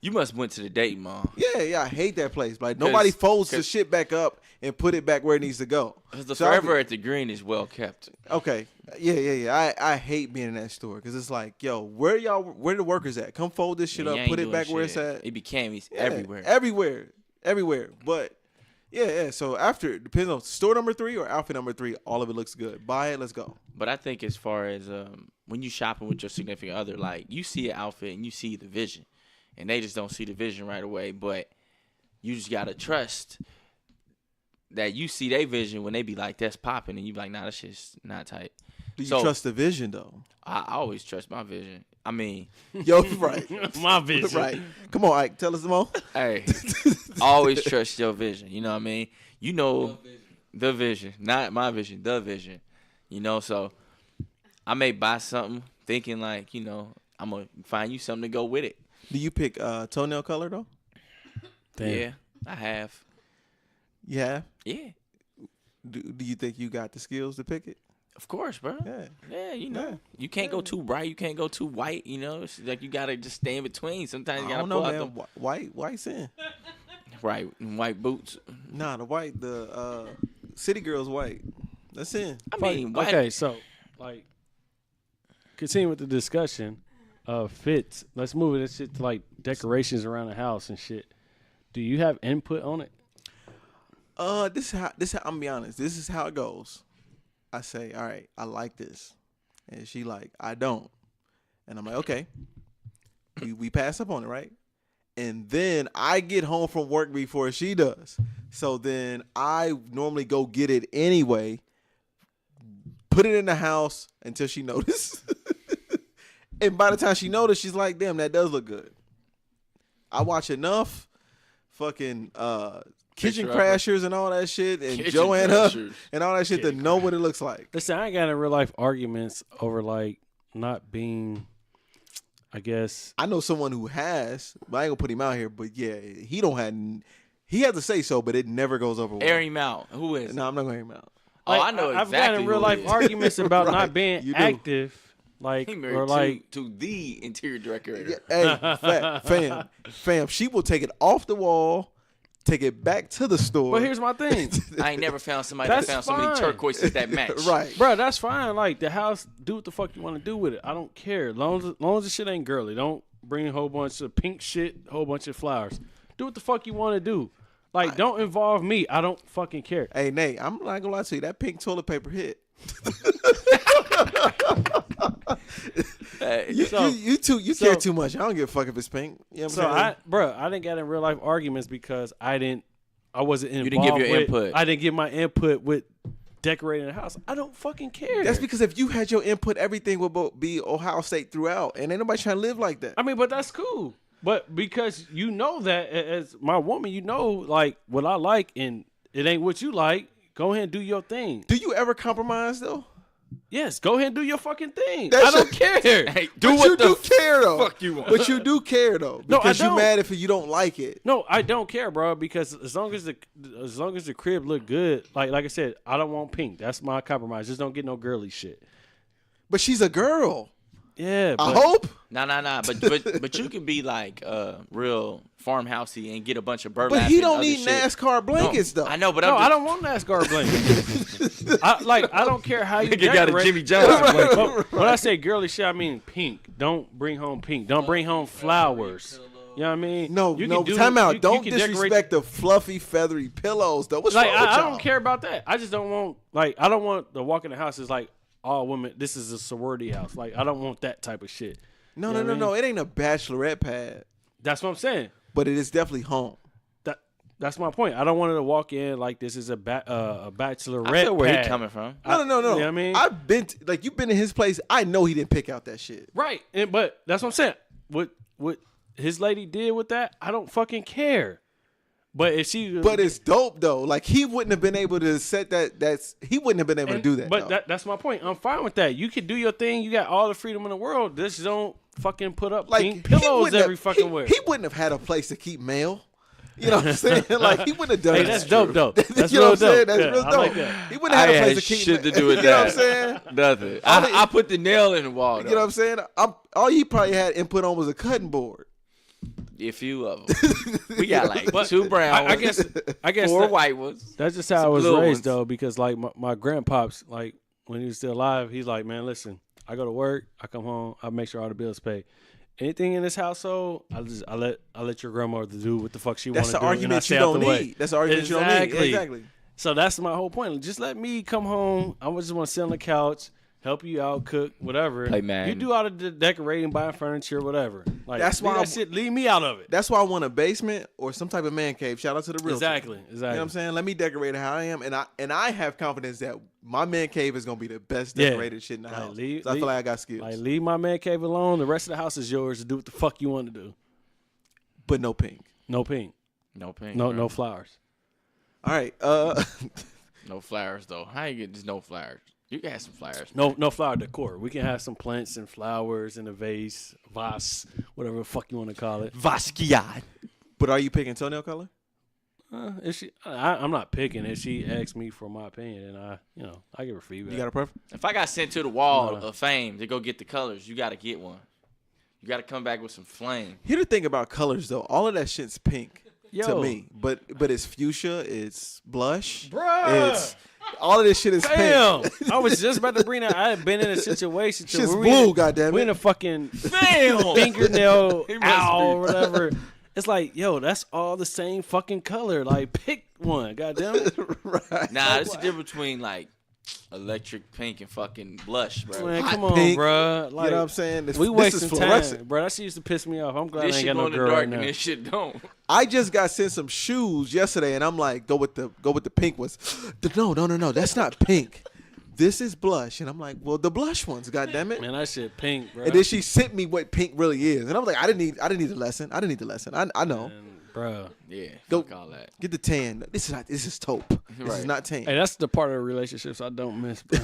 You must went to the date, mom. Yeah, I hate that place. Like nobody folds the shit back up and put it back where it needs to go. Because the So I Forever be- at the Green is well kept. Okay. Yeah. I hate being in that store because it's like, yo, where the workers at? Come fold this shit You up, ain't put it doing back where shit. it's at. It be camis Yeah, everywhere. everywhere. But yeah. So after it depends on store number 3 or outfit number 3. All of it looks good. Buy it. Let's go. But I think as far as when you shopping with your significant other, like you see an outfit and you see the vision, and they just don't see the vision right away. But you just gotta trust that you see their vision when they be like, "That's popping," and you be like, "Nah, that shit's not tight." Do you So- trust the vision though? I always trust my vision. I mean, Yo, right. My vision. Right. Come on, Ike. Tell us more. hey, always trust your vision. You know what I mean? You know the vision, not my vision, the vision. So I may buy something thinking like, I'm gonna find you something to go with it. Do you pick toenail color though? Damn. Yeah, I have. Yeah. Yeah, Do you think you got the skills to pick it? of course, bro. Yeah. Yeah, Yeah. you can't go too bright, you can't go too white. It's like you gotta just stay in between. Sometimes you I gotta don't know, pull out man. White's in. white boots. Nah, the city girl's white. That's in. I mean, white. Okay, so like, continue with the discussion of fits. Let's move this shit to like decorations around the house and shit. Do you have input on it? This is how I'm gonna be honest. This is how it goes. I say, all right, I like this, and she like, I don't, and I'm like, okay. We pass up on it, right? And then I get home from work before she does. So then I normally go get it anyway, put it in the house until she notices. And by the time she notices, she's like, damn, that does look good. I watch enough fucking Kitchen Picture Crashers and all that shit and Kitchen Joanna Crashers. and all that shit to know what it looks like. Listen, I ain't got in real life arguments over like not being, I guess. I know someone who has, but I ain't gonna put him out here. But yeah, he has to say so, but it never goes over well. Air him out. Who is? No, I'm not gonna hear him out. Oh, Like, I know I've exactly. got in real who it life is. arguments about Right, not being you do. active, like He married or like. to the interior director. Hey, fam, she will take it off the wall, take it back to the store. But here's my thing, I ain't never found somebody That's that found so many fine. turquoises that match. right. bro. That's fine. Like the house, do what the fuck you want to do with it. I don't care. Long as the shit ain't girly. Don't bring a whole bunch of pink shit, whole bunch of flowers. Do what the fuck you want to do. Like, don't involve me. I don't fucking care. Hey, Nate, I'm not gonna lie to you. That pink toilet paper hit. You care too much. I don't give a fuck if it's pink. You know what So I'm saying? I didn't get in real life arguments because I wasn't involved. didn't give your with- input. I didn't give my input with decorating the house. I don't fucking care. That's because if you had your input, everything would be Ohio State throughout, and ain't nobody trying to live like that. I mean, but that's cool. But because you know that as my woman, you know like what I like, and it ain't what you like. Go ahead and do your thing. Do you ever compromise though? Yes, go ahead and do your fucking thing. That's I don't care. Hey, But you do care though. fuck you want. But you do care though. No, I Because you're don't. mad if you don't like it. No, I don't care, bro. Because as long as the crib look good, like I said, I don't want pink. That's my compromise. Just don't get no girly shit. But she's a girl. Yeah, I hope. Nah. But you can be like real farmhousey and get a bunch of burlap. But he and don't other need shit. NASCAR blankets though. I know, but no, I'm I don't want NASCAR blankets. I don't care how you Nigga got a decorate. Jimmy Johnson blanket. But when I say girly shit, I mean pink. Don't bring home pink. Don't bring home flowers. You know what I mean? No, time out. Don't you can disrespect the fluffy, feathery pillows though. What's Like wrong with I y'all? don't care about that. I just don't want I don't want the walk in the house is like all women. This is a sorority house. Like I don't want that type of shit. No, You know what I mean? no. It ain't a bachelorette pad, That's what I'm saying. but it is definitely home. That's my point. I don't want her to walk in like this is a bachelorette. I feel where pad. he coming from. No. You know what I mean? I've been like you've been in his place. I know he didn't pick out that shit. Right, but that's what I'm saying. What his lady did with that, I don't fucking care. But if she, But it's dope though. Like he wouldn't have been able to set that. He wouldn't have been able to do that. But though. that's my point. I'm fine with that. You can do your thing. You got all the freedom in the world. Just don't fucking put up like pink he pillows wouldn't every have- fucking where. He wouldn't have had a place to keep mail. You know what I'm saying? Like he wouldn't have done Hey, that. that's dope, though. That's you know real what I'm saying? dope. That's Yeah, real I dope. like that. He wouldn't have had a place to keep shit to do with you know that. what I'm saying? Nothing. Only- I put the nail in the wall. Though. You know what I'm saying? All he probably had input on was a cutting board. A few of them. We got like two brown I ones, guess four that- white ones. That's just how I Some was little raised ones. though, because like my grandpops, like when he was still alive, he's like, man, listen, I go to work, I come home, I make sure all the bills paid. Anything in this household, I let your grandmother do what the fuck she want That's to the do. and I argument stay you out don't the way. need. That's the argument you don't need. Exactly. So that's my whole point. Just let me come home. I just want to sit on the couch, help you out, cook, whatever. Play Madden. You do all the decorating, buying furniture, whatever. Like That's leave why that shit. Leave me out of it. That's why I want a basement or some type of man cave. Shout out to the real. Exactly. You know what I'm saying? Let me decorate it how I am, and I have confidence that my man cave is gonna be the best Yeah. decorated shit in the Like, house. leave- So I feel leave- like I got skills, Like leave my man cave alone. The rest of the house is yours to do what the fuck you want to do. but no pink. No pink. No pink. No bro. no flowers. All right. No flowers though. How you get just no flowers? You can have some flowers. No flower decor. We can have some plants and flowers in a vase, whatever the fuck you want to call it. Vasquiat. But are you picking toenail color? If she, I'm not picking. If she asks me for my opinion, and I give her feedback. You got a preference? If I got sent to the wall No. of fame to go get the colors, you got to get one. You got to come back with some flame. Here's the thing about colors though. All of that shit's pink to Yo. me. But it's fuchsia. It's blush. Bruh. It's all of this shit is Damn! pink. I was just about to bring that. I had been in a situation. to Shit's where blue. Goddamn We in it. a fucking Damn! fingernail He must owl be. or whatever. It's like, yo, that's all the same fucking color. Like, pick one. Goddamn it. Right. Nah, it's the difference between like electric pink and fucking blush, bro. Man, Hot come on, pink. bro. Like, You know what I'm saying? This we is wasting time, fluorescent. bro. That shit used to piss me off. I'm glad This I ain't shit got go no in the girl dark right and now. this shit don't. I just got sent some shoes yesterday, and I'm like, go with the pink ones. No, that's not pink. This is blush, and I'm like, well, the blush ones, goddamn it. Man, that shit pink, bro. And then she sent me what pink really is, and I was like, I didn't need the lesson. I know. Bro. Yeah, Go- fuck all that. Get the tan. This is taupe. This is Right. not tan. Hey, that's the part of the relationships I don't miss, bro.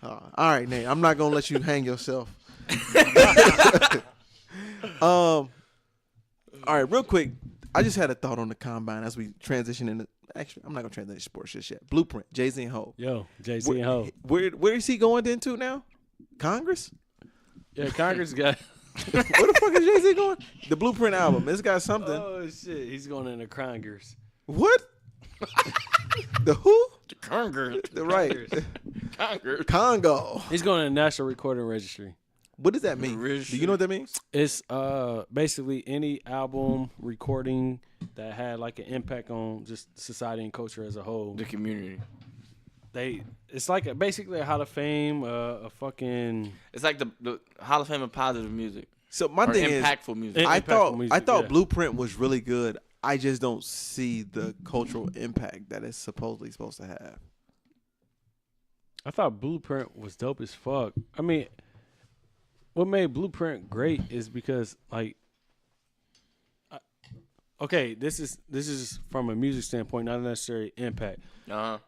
All right, Nate. I'm not gonna let you hang yourself. All right, real quick. I just had a thought on the combine as we transition into. Actually, I'm not gonna transition sports just yet. Blueprint, Jay-Z and Ho. Yo, JC and Ho. Where is he going into now? Congress? Yeah, Congress got. Where the fuck is Jay-Z going? The Blueprint album. It's got something. Oh shit, he's going into Congress. What? The who? The Congress. The right. Congress. Congo. He's going to the National Recording Registry. What does that mean? Do you know what that means? It's basically any album recording that had like an impact on just society and culture as a whole. The community. It's like basically a Hall of Fame, a fucking. It's like the Hall of Fame of positive music. So my Or thing is, impactful music. I thought music, yeah. Blueprint was really good. I just don't see the cultural impact that it's supposedly supposed to have. I thought Blueprint was dope as fuck. I mean, what made Blueprint great is because like, okay, this is from a music standpoint, not necessarily impact. Uh-huh.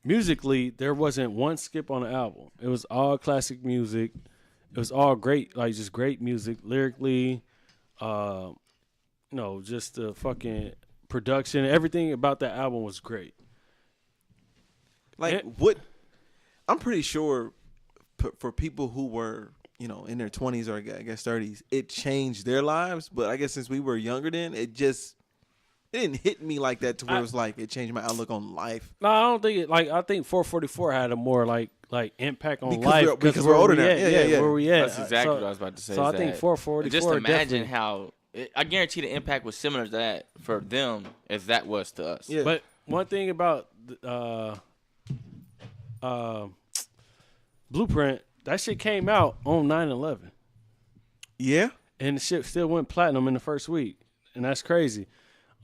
Musically, there wasn't one skip on the album. It was all classic music. It was all great, like just great music lyrically. Just the fucking production, everything about that album was great. Like Yeah. what? I'm pretty sure for people who were in their 20s or I guess 30s, it changed their lives. But I guess since we were younger then, it didn't hit me like that to where it was like it changed my outlook on life. No, I don't think it. Like I think 444 had a more like impact on Because life because we're older now. Yeah. Where we at? That's exactly what I was about to say. So I think 444. Just imagine definitely. how. I guarantee the impact was similar to that for them as that was to us. Yeah. But one thing about Blueprint, that shit came out on 9/11, Yeah. and the shit still went platinum in the first week, and that's crazy.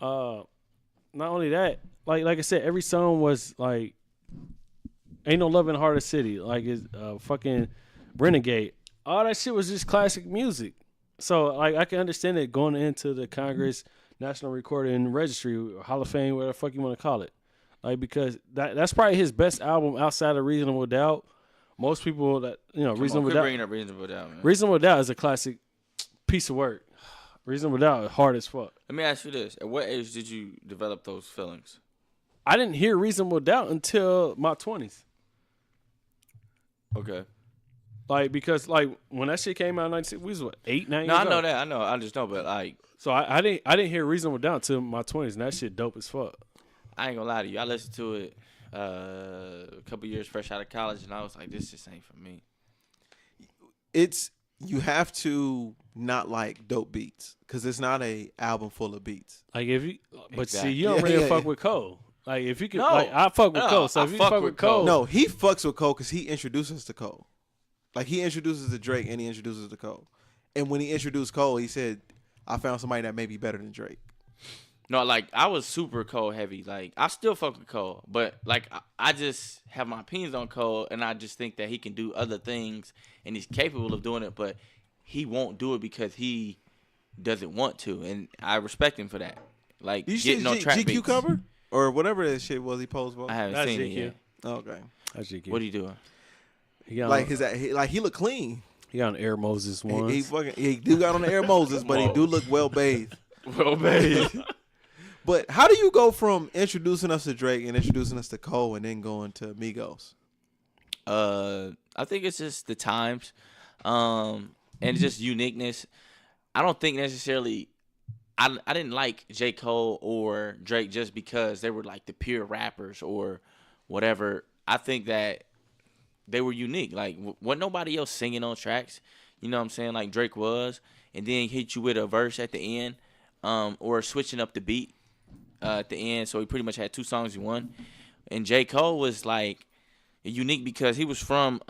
Not only that, like I said, every song was like, "Ain't No Love in the Heart of the City," like it's fucking Renegade. All that shit was just classic music. So like I can understand it going into the Congress National Recording Registry, Hall of Fame, whatever the fuck you want to call it. Like because that's probably his best album outside of Reasonable Doubt. Most people that Reasonable Doubt. Bringing up Reasonable Doubt, man. Reasonable Doubt is a classic piece of work. Reasonable Doubt is hard as fuck. Let me ask you this: at what age did you develop those feelings? I didn't hear Reasonable Doubt until my 20s. Okay. Like because like when that shit came out in 96, we was what 8, 9 No, years I know old. that. I just know, but like, So I didn't hear Reasonable Doubt until my 20s, and that shit dope as fuck. I ain't gonna lie to you. I listened to it a couple years fresh out of college, and I was like, this just ain't for me. You have to not like dope beats because it's not a album full of beats. Like if you, but Exactly. see, you don't really Yeah. fuck with Cole. Like if you could, No. like I fuck with No, Cole. So I if you fuck fuck with with Cole, Cole. No, he fucks with Cole because he introduces to Cole. Like he introduces to Drake and he introduces to Cole. And when he introduced Cole, he said, "I found somebody that may be better than Drake." No, like I was super Cole heavy. Like I still fuck with Cole, but like I just have my opinions on Cole, and I just think that he can do other things, and he's capable of doing it, but he won't do it because he doesn't want to, and I respect him for that. Like You see getting on track GQ beats. cover or whatever that shit was he posed about. I haven't That's seen it GQ. yet. Okay, that's GQ. What are you doing? He got like on, he look clean. he got on Air Moses once. He do got on the Air Moses, but he do look well bathed. Well, babe. But how do you go from introducing us to Drake and introducing us to Cole and then going to Migos? I think it's just the times, and just uniqueness. I don't think necessarily. I didn't like J. Cole or Drake just because they were like the pure rappers or whatever. I think that they were unique. Like wasn't nobody else singing on tracks. You know what I'm saying? Like Drake was, and then hit you with a verse at the end, or switching up the beat at the end. So he pretty much had two songs in one. And J. Cole was like unique because he was from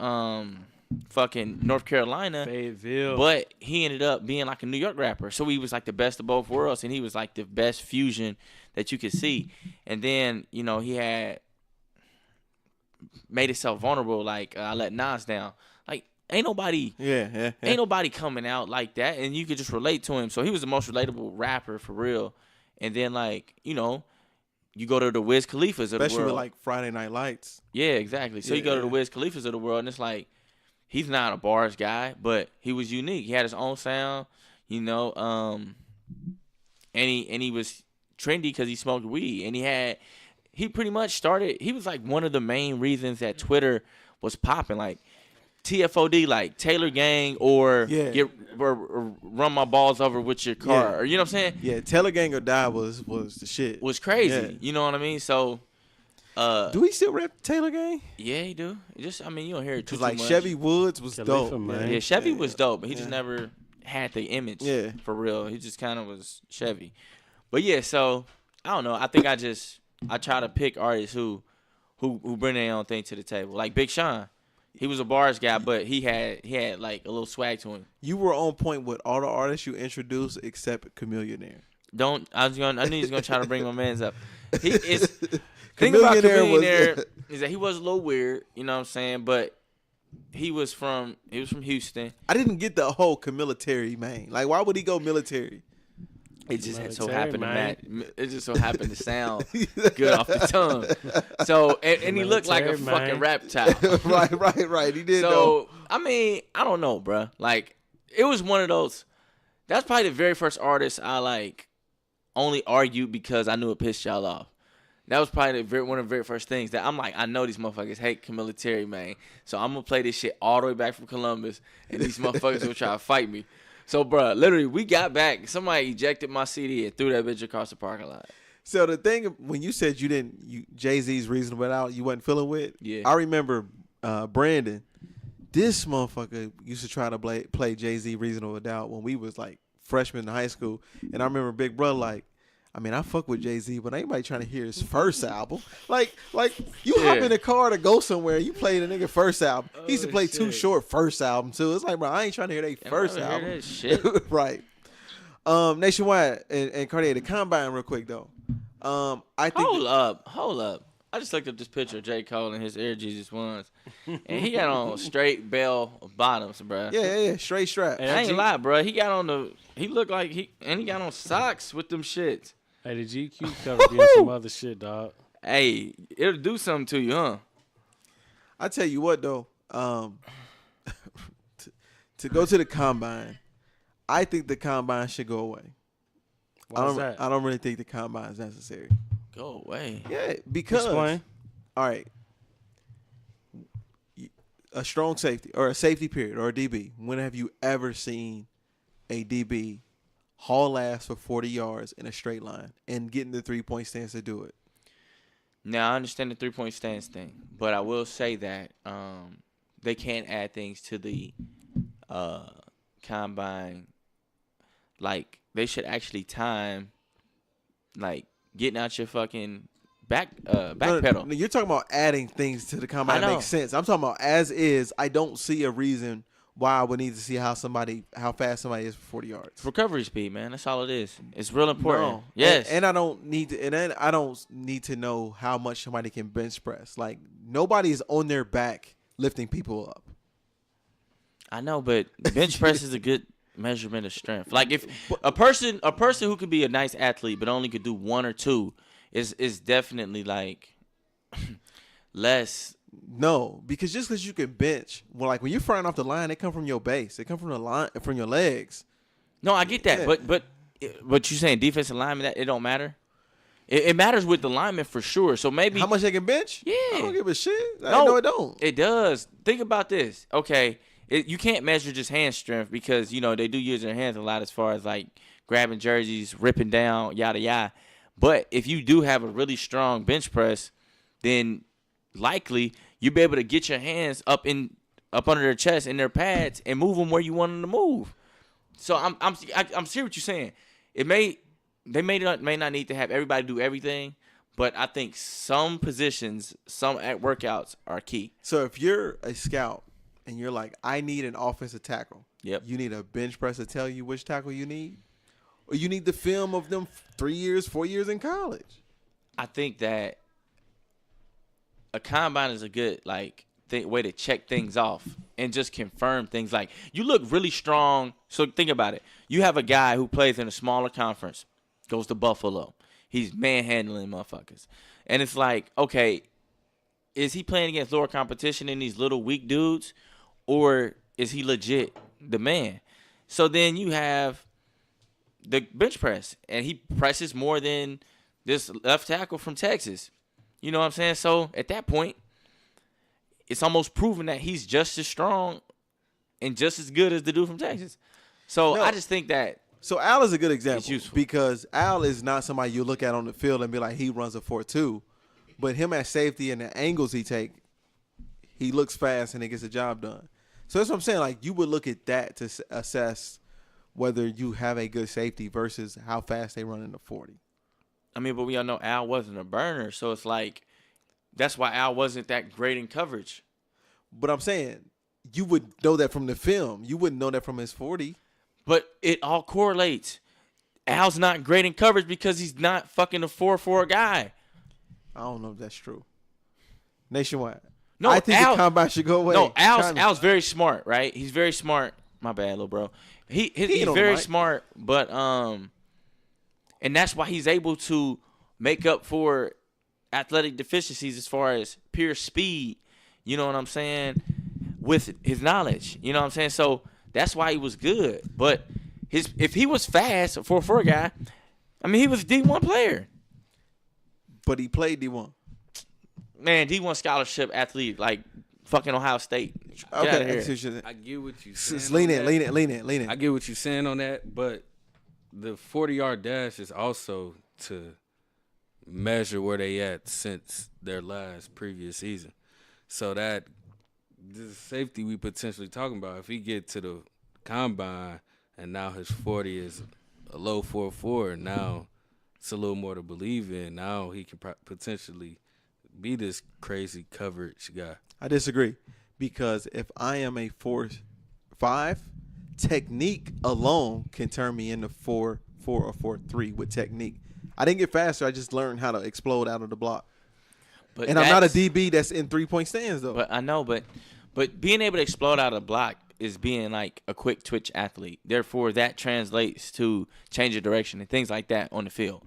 fucking North Carolina, Fayetteville. but he ended up being like a New York rapper. So he was like the best of both worlds, and he was like the best fusion that you could see. And then he had made himself vulnerable, like I Let Nas Down. Like ain't nobody ain't nobody coming out like that, and you could just relate to him. So he was the most relatable rapper for real. And then you go to the Wiz Khalifas of the Especially world. with like Friday Night Lights. Yeah, exactly. So you go to the Wiz Khalifas of the world, and it's like he's not a bars guy, but he was unique. He had his own sound, and he was trendy because he smoked weed, and he pretty much started. He was like one of the main reasons that Twitter was popping, like TFOD, like Taylor Gang, or or run my balls over with your car, or you know what I'm saying? Yeah, Taylor Gang or Die was the shit. Was crazy. Yeah. You know what I mean? So. Do we still rap Taylor Gang? Yeah, he do. You don't hear it too Like much. Chevy Woods was Khalifa, dope. man. Yeah, Chevy was dope, but he just never had the image. Yeah. For real. He just kind of was Chevy. But yeah, so I don't know. I think I try to pick artists who bring their own thing to the table. Like Big Sean. He was a bars guy, but he had like a little swag to him. You were on point with all the artists you introduced except Chameleonaire. I knew he was gonna try to bring my man's up. Thing about Chameleonaire is that he was a little weird, you know what I'm saying? But he was from Houston. I didn't get the whole military, man. Like, why would he go military? It just so Military, happened man. to match. It just so happened to sound good off the tongue. So and he looked like a Military, fucking man. reptile. right. He did. So I mean, I don't know, bruh. Like it was one of those. That's probably the very first artist I like only argued because I knew it pissed y'all off. That was probably one of the very first things that I'm like, I know these motherfuckers hate Camilla Terry, man. So I'm going to play this shit all the way back from Columbus, and these motherfuckers will try to fight me. So, bro, literally, we got back. Somebody ejected my CD and threw that bitch across the parking lot. So the thing, when you said Jay-Z's Reasonable Doubt, you wasn't feeling with, Yeah. I remember Brandon, this motherfucker used to try to play Jay-Z Reasonable Doubt when we was like freshmen in high school. And I remember Big Brother like, I mean, I fuck with Jay-Z, but ain't nobody trying to hear his first album. Like you hop in the car to go somewhere, you play the nigga first album. He used to play Too Short first album too. It's like, bro, I ain't trying to hear their first album. Hear that shit. Right. Nationwide and Cartier, the Combine real quick though. I think Hold up. I just looked up this picture of J. Cole in his Air Jesus ones, and he got on straight bell bottoms, bro. Yeah, straight strap. I ain't lie, bro. He looked like he got on socks with them shits. Hey, the GQ cover be on some other shit, dog. Hey, it'll do something to you, huh? I tell you what though, to go to the Combine, I think the Combine should go away. Why is that? I don't really think the Combine is necessary. Go away. Yeah, because Explain. All right, a strong safety or a safety period or a DB. When have you ever seen a DB haul ass for 40 yards in a straight line and get in the 3-point stance to do it? Now I understand the 3-point stance thing, but I will say that they can add things to the Combine. Like they should actually time, like getting out your fucking back pedal. No, you're talking about adding things to the Combine that makes sense. I'm talking about as is. I don't see a reason why I would need to see how fast somebody is for 40 yards. Recovery speed, man. That's all it is. It's real important. No. Yes. And I don't need to. And then I don't need to know how much somebody can bench press. Like nobody's on their back lifting people up. I know, but bench press is a good measurement of strength. Like if a person who could be a nice athlete but only could do one or two is definitely like less. No, because just because you can bench, well, like when you're firing off the line, they come from your base. They come from the line, from your legs. No, I get that, Yeah. but you saying defensive lineman, that it don't matter. It matters with the lineman for sure. So maybe How much they can bench? Yeah. I don't give a shit. No, it don't. It does. Think about this. Okay, you can't measure just hand strength because they do use their hands a lot as far as like grabbing jerseys, ripping down, yada yada. But if you do have a really strong bench press, then likely you'll be able to get your hands up under their chest in their pads and move them where you want them to move. So I'm seeing what you're saying. They may not need to have everybody do everything, but I think some positions, some workouts are key. So if you're a scout and you're like, I need an offensive tackle. Yep. You need a bench press to tell you which tackle you need, or you need the film of them 3 years, 4 years in college. I think that a combine is a good way to check things off and just confirm things. Like you look really strong. So think about it. You have a guy who plays in a smaller conference, goes to Buffalo. He's manhandling motherfuckers, and it's like, okay, is he playing against lower competition in these little weak dudes, or is he legit the man? So then you have the bench press, and he presses more than this left tackle from Texas. You know what I'm saying? So at that point, it's almost proven that he's just as strong and just as good as the dude from Texas. So I just think that. So Al is a good example useful. because Al is not somebody you look at on the field and be like, he runs a 4.2. But him at safety and the angles he take, he looks fast and he gets the job done. So that's what I'm saying. Like, you would look at that to assess whether you have a good safety versus how fast they run in the 40. I mean, but we all know Al wasn't a burner. So it's like, that's why Al wasn't that great in coverage. But I'm saying, you would know that from the film. You wouldn't know that from his 40. But it all correlates. Al's not great in coverage because he's not fucking a 4-4 guy. I don't know if that's true. Nationwide. No, I think the combine should go away. No, Al's very smart, right? He's very smart. My bad, little bro. He's very smart, but and that's why he's able to make up for athletic deficiencies as far as pure speed. You know what I'm saying? With his knowledge, you know what I'm saying? So that's why he was good. But if he was fast for a guy, I mean, he was a D1 player. But he played D1. Man, D1 scholarship athlete, like fucking Ohio State. Get outta Okay, here. I get what you saying. lean in. I get what you're saying on that, but the 40-yard dash is also to measure where they at since their last previous season. So that the safety we potentially talking about, if he get to the combine and now his 40 is a low 4.4, now it's a little more to believe in. Now he can potentially be this crazy coverage guy. I disagree because if I am a 4.5, technique alone can turn me into 4.4 or 4.3 with technique. I didn't get faster. I just learned how to explode out of the block. But and I'm not a DB that's in 3-point stands though. But I know, but being able to explode out of the block is being like a quick twitch athlete. Therefore, that translates to change of direction and things like that on the field.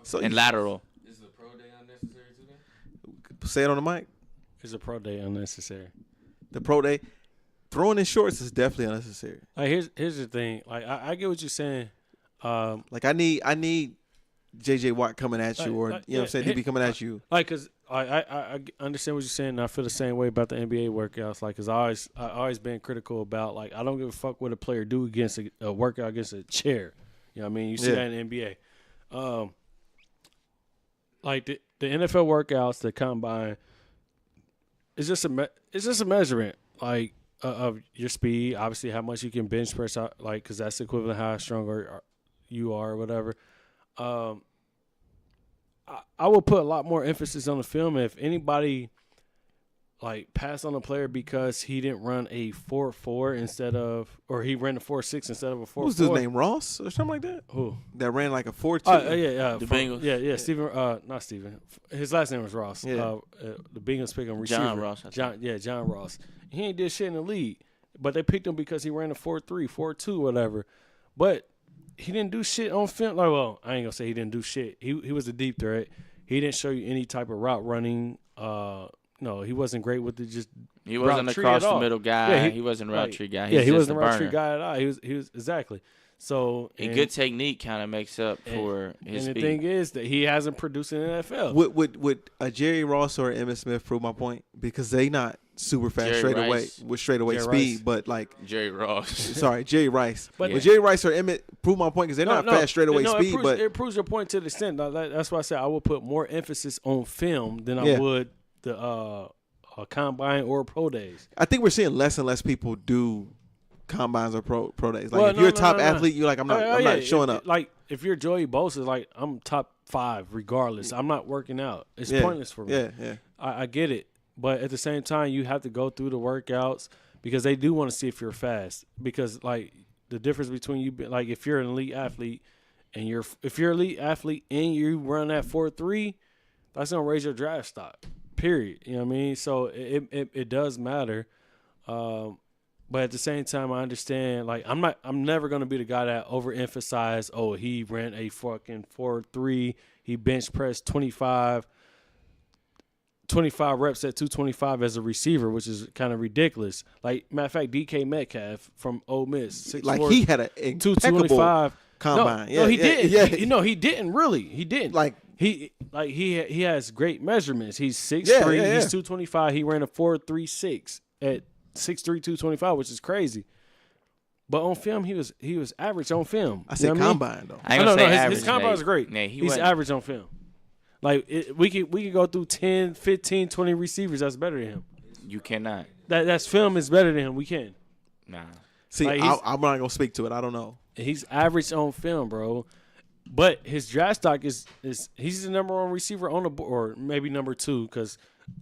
So and lateral. Is the pro day unnecessary today? Say it on the mic. Is a pro day unnecessary? The pro day, throwing in shorts is definitely unnecessary. Like here's the thing. Like I get what you're saying. Like I need J.J. Watt coming at you, or you know what I'm saying, DB coming at you. Like, cause I understand what you're saying. And I feel the same way about the NBA workouts. Like, cause I always been critical about, like, I don't give a fuck what a player do against a workout against a chair. You know what I mean? You see that in the NBA. Like the NFL workouts, the combine, it's just a measurement, like of your speed. Obviously, how much you can bench press, like, cause that's equivalent to how strong you are, or whatever. I would put a lot more emphasis on the film if anybody like passed on a player because he didn't run a 4.4 instead of, or he ran a 4.6 instead of a 4.4. Who's his name, Ross or something like that? Who? That ran like a 4.2. The Bengals. Yeah, Steven. Not Steven. His last name was Ross. Yeah. The Bengals picked him receiver. John Ross. John Ross. He ain't did shit in the league, but they picked him because he ran a 4.3, 4.2, whatever. But he didn't do shit on film. Like, well, I ain't gonna say he didn't do shit. He was a deep threat. He didn't show you any type of route running. No, he wasn't great with the just. He wasn't across the middle guy. Yeah, he wasn't a route tree guy. He wasn't a route tree guy at all. He was exactly. So a good technique kind of makes up for his speed. And the thing is that he hasn't produced in the NFL. Would a Jerry Ross or Emmitt Smith prove my point? Because they not super fast straight away speed, but like Jerry Ross. Sorry, Jerry Rice. But Jerry Rice or Emmett prove my point because they're not fast straight away speed. But it proves your point to the extent. That's why I said I would put more emphasis on film than I would the combine or pro days. I think we're seeing less and less people do combines or pro days. Like if you're a top athlete, you're like I'm not showing up. Like if you're Joey Bosa, like I'm top 5 regardless. I'm not working out. It's pointless for me. Yeah. I get it. But at the same time, you have to go through the workouts because they do want to see if you're fast. Because like the difference between you, like if you're an elite athlete and if you're an elite athlete and you run that 4.3, that's gonna raise your draft stock. Period. You know what I mean? So it does matter. But at the same time, I understand. Like I'm never gonna be the guy that overemphasize. Oh, he ran a fucking 4.3. He bench pressed 25 reps at 225 as a receiver, which is kind of ridiculous. Like, matter of fact, DK Metcalf from Ole Miss, 6'4", like he had an impeccable combine. No, he didn't. Yeah. He didn't really. He didn't. Like he has great measurements. He's 6'3", he's 225. He ran a 4.36 at 6'3", 225, which is crazy. But on film, he was average on film. I said combine though. I ain't gonna say average. His combine is great. Nah, he's average on film. Like, we could go through 10, 15, 20 receivers that's better than him. You cannot. That's film is better than him. We can. Nah. See, like I'm not going to speak to it. I don't know. He's average on film, bro. But his draft stock is he's the number 1 receiver on the board, or maybe number 2 because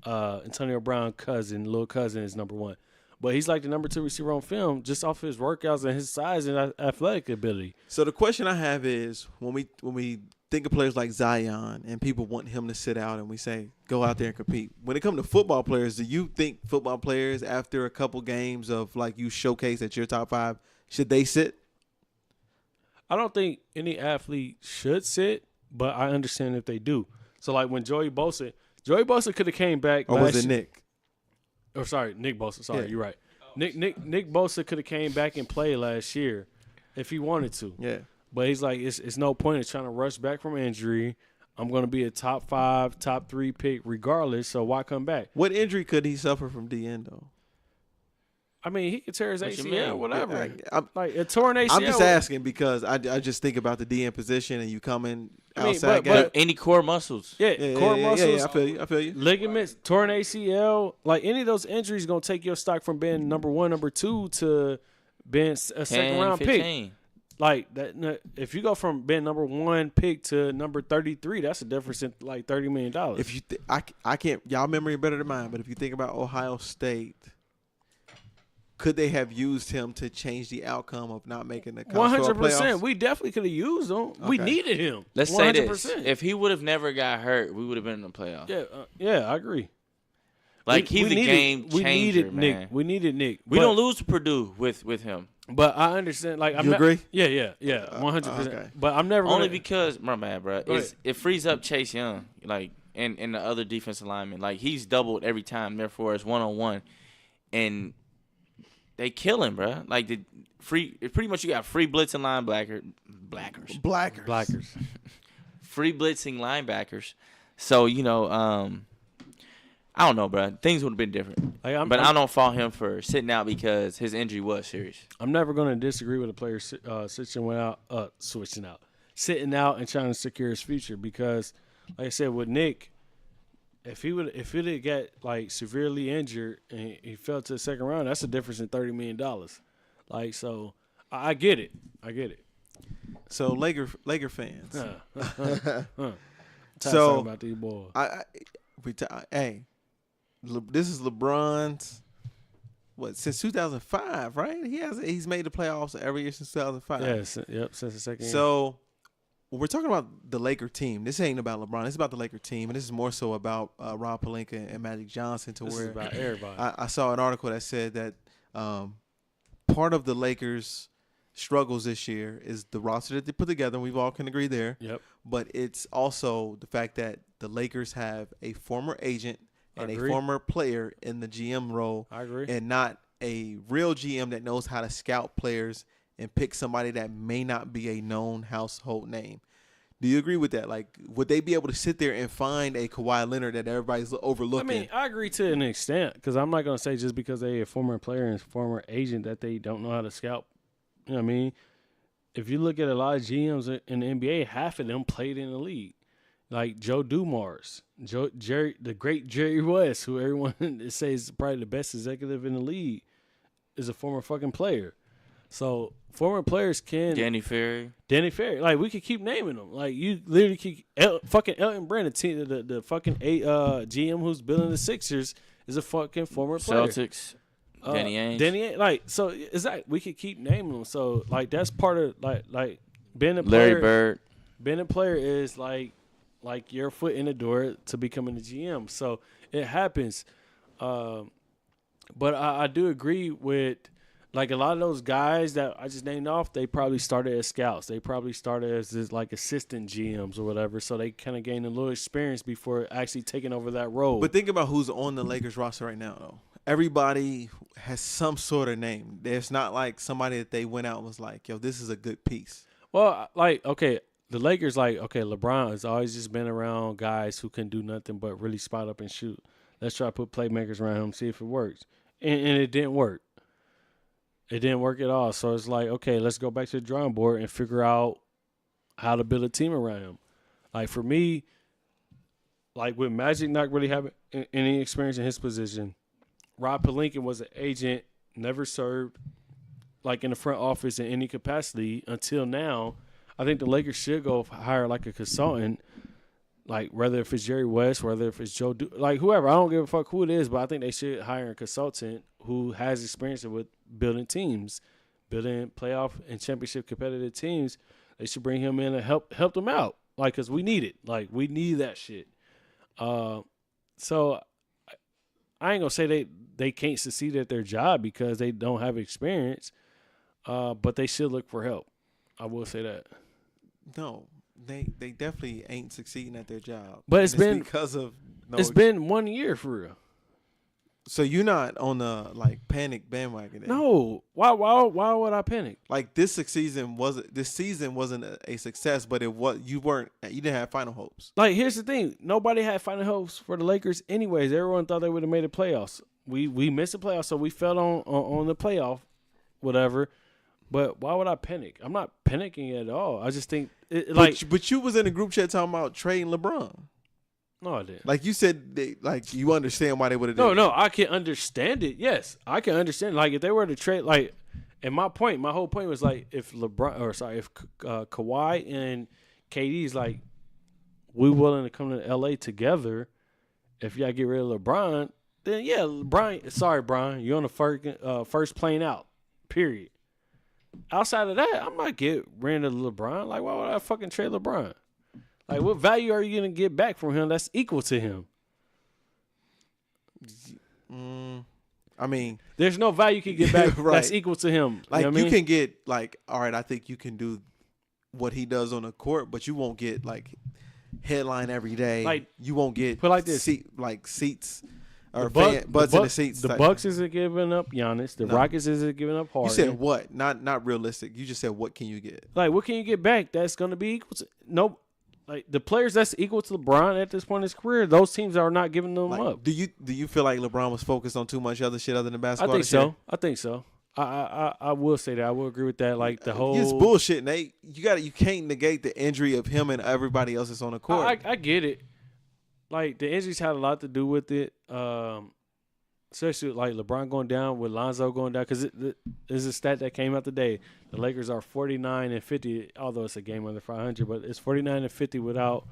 Antonio Brown's little cousin is number 1. But he's like the number 2 receiver on film just off his workouts and his size and athletic ability. So the question I have is when we think of players like Zion and people want him to sit out and we say, go out there and compete. When it comes to football players, do you think football players, after a couple games of like you showcase at your top 5, should they sit? I don't think any athlete should sit, but I understand if they do. So like when Joey Bosa could have came back. Or was it Nick? Or sorry, Nick Bosa. Sorry, Yeah. You're right. Nick Bosa could have came back and played last year if he wanted to. Yeah. But he's like, it's no point in trying to rush back from injury. I'm going to be a top 5, top 3 pick regardless. So why come back? What injury could he suffer from DN though? I mean, he could tear his What you ACL, mean? whatever. I'm Like a torn ACL. I'm just asking because I just think about the DN position and you coming I mean, outside but Any core muscles. Yeah, core muscles. Yeah, I feel you. Ligaments, torn ACL, like any of those injuries gonna take your stock from being number 1, number 2 to being a 10, second round 15. pick. Like that, if you go from being number 1 pick to number 33, that's a difference in like $30 million. If you, I can't. Y'all memory better than mine. But if you think about Ohio State, could they have used him to change the outcome of not making the college football 100%, playoffs? we definitely could have used him. We Okay. needed him. Let's 100%. say this: if he would have never got hurt, we would have been in the playoffs. Yeah, I agree. Like he's a game changer, we needed man. Nick. We needed Nick. We But- don't lose to Purdue with him. But I understand. Like, I'm You not, agree? Yeah, 100%. Okay. But I'm never Only gonna, because my bad, bro. Go ahead. It frees up Chase Young, like and the other defensive lineman. Like he's doubled every time. Therefore, it's 1-on-1, and they kill him, bro. Like pretty much you got free blitzing blackers, Blackers. free blitzing linebackers. So I don't know, bro. Things would have been different. Like, But I don't fault him for sitting out because his injury was serious. I'm never going to disagree with a player sitting out and trying to secure his future because, like I said, with Nick, if he would got like severely injured and he fell to the second round, that's a difference in $30 million. Like, so I get it. So Laker fans. Tired of So talking about these boys. Hey, this is LeBron's. What, since 2005, right? He's made the playoffs every year since 2005. Yes, yep, since the second year. So when we're talking about the Laker team, this ain't about LeBron. It's about the Laker team, and this is more so about Rob Pelinka and Magic Johnson. This is about everybody. I saw an article that said that part of the Lakers' struggles this year is the roster that they put together, and we all can agree there. Yep. But it's also the fact that the Lakers have a former agent and a former player in the GM role. I agree. And not a real GM that knows how to scout players and pick somebody that may not be a known household name. Do you agree with that? Like, would they be able to sit there and find a Kawhi Leonard that everybody's overlooking? I mean, I agree to an extent because I'm not going to say just because they're a former player and former agent that they don't know how to scout. You know what I mean? If you look at a lot of GMs in the NBA, half of them played in the league. Like Joe Dumars, the great Jerry West, who everyone says is probably the best executive in the league, is a former fucking player. So former players can. Danny Ferry. Like, we could keep naming them. Like, you literally keep fucking Elton Brand, the fucking GM who's building the Sixers, is a fucking former player. Celtics. Danny Ainge. Like, so it's like we could keep naming them. So like that's part of like being a Larry player. Bird. Being a player is like your foot in the door to becoming a GM. So it happens. But I do agree with like a lot of those guys that I just named off. They probably started as scouts. They probably started as just like assistant GMs or whatever. So they kind of gained a little experience before actually taking over that role. But think about who's on the Lakers roster right now, though. Everybody has some sort of name. There's not like somebody that they went out and was like, yo, this is a good piece. Well, like, okay, the Lakers, like, okay, LeBron has always just been around guys who can do nothing but really spot up and shoot. Let's try to put playmakers around him, see if it works. And it didn't work. It didn't work at all. So it's like, okay, let's go back to the drawing board and figure out how to build a team around him. Like, for me, like, with Magic not really having any experience in his position, Rob Pelinka was an agent, never served, like, in the front office in any capacity until now. I think the Lakers should go hire, like, a consultant, like, whether if it's Jerry West, whether if it's Joe, like, whoever. I don't give a fuck who it is, but I think they should hire a consultant who has experience with building teams, building playoff and championship competitive teams. They should bring him in and help them out, like, because we need it. Like, we need that shit. So I ain't going to say they can't succeed at their job because they don't have experience, but they should look for help. I will say that. No, they definitely ain't succeeding at their job. But it's been because of it's been 1 year for real. So you're not on the like panic bandwagon then? No. Why would I panic? Like this season wasn't a success, but you didn't have final hopes. Like, here's the thing. Nobody had final hopes for the Lakers anyways. Everyone thought they would have made the playoffs. We missed the playoffs, so we fell on the playoff, whatever. But why would I panic? I'm not panicking at all. I just think but you was in a group chat talking about trading LeBron. No, I didn't. Like you said, you understand why they would have done it. No, I can understand it. Yes, I can understand. Like, if they were to trade, like, and my whole point was like, if Kawhi and KD's like, we willing to come to LA together. If y'all get rid of LeBron, then yeah, Brian, you're on the first plane out. Period. Outside of that, I'm not get rid of LeBron. Like, why would I fucking trade LeBron? Like, what value are you going to get back from him that's equal to him? I mean, there's no value you can get back right. that's equal to him. Like, you know what I mean? Can get, like, all right, I think you can do what he does on the court, but you won't get, like, headline every day. Like, you won't get put like this. Seats or butts in the seats. The Bucks isn't giving up Giannis. The Rockets isn't giving up Harden. You said what? Not realistic. You just said what can you get? Like, what can you get back that's going to be equal to – nope. Like, the players that's equal to LeBron at this point in his career, those teams are not giving them up. Do you feel like LeBron was focused on too much other shit other than basketball? I think so. I will say that. I will agree with that. Like, the whole – it's bullshit, Nate. You can't negate the injury of him and everybody else that's on the court. I get it. Like, the injuries had a lot to do with it. Especially like LeBron going down with Lonzo going down, because there's a stat that came out today. The Lakers are 49-50, although it's a game under 500, but it's 49-50 without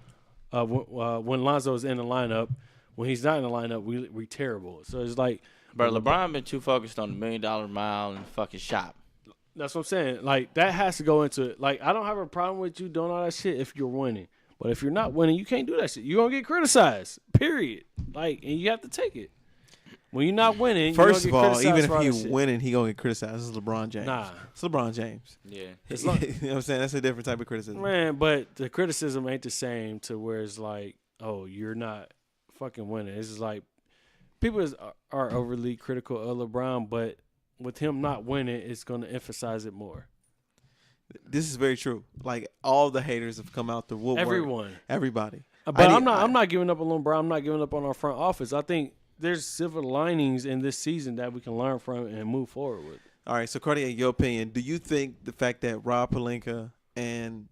when Lonzo is in the lineup. When he's not in the lineup, we terrible. So it's like, bro, LeBron been too focused on the $1 million mile and fucking shop. That's what I'm saying. Like, that has to go into it. Like, I don't have a problem with you doing all that shit if you're winning, but if you're not winning, you can't do that shit. You're gonna get criticized. Period. Like, and you have to take it. When you're not winning, first you're of all, even if he's winning, he gonna get criticized. This is LeBron James. Nah, it's LeBron James. Yeah, you know what I'm saying? That's a different type of criticism. Man, but the criticism ain't the same to where it's like, oh, you're not fucking winning. It's just like people are overly critical of LeBron, but with him not winning, it's gonna emphasize it more. This is very true. Like, all the haters have come out the woodwork. Everybody. But I'm not giving up on LeBron. I'm not giving up on our front office. I think there's silver linings in this season that we can learn from and move forward with. All right, so Cartier, in your opinion, do you think the fact that Rob Pelinka and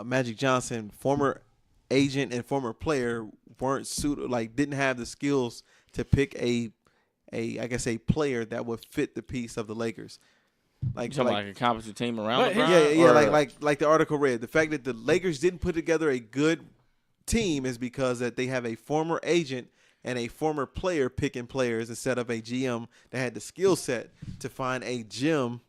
Magic Johnson, former agent and former player, weren't suited, like didn't have the skills to pick a player that would fit the piece of the Lakers? Like, like a competent team around LeBron? Yeah, like the article read. The fact that the Lakers didn't put together a good team is because that they have a former agent and a former player picking players instead of a GM that had the skill set to find a gem,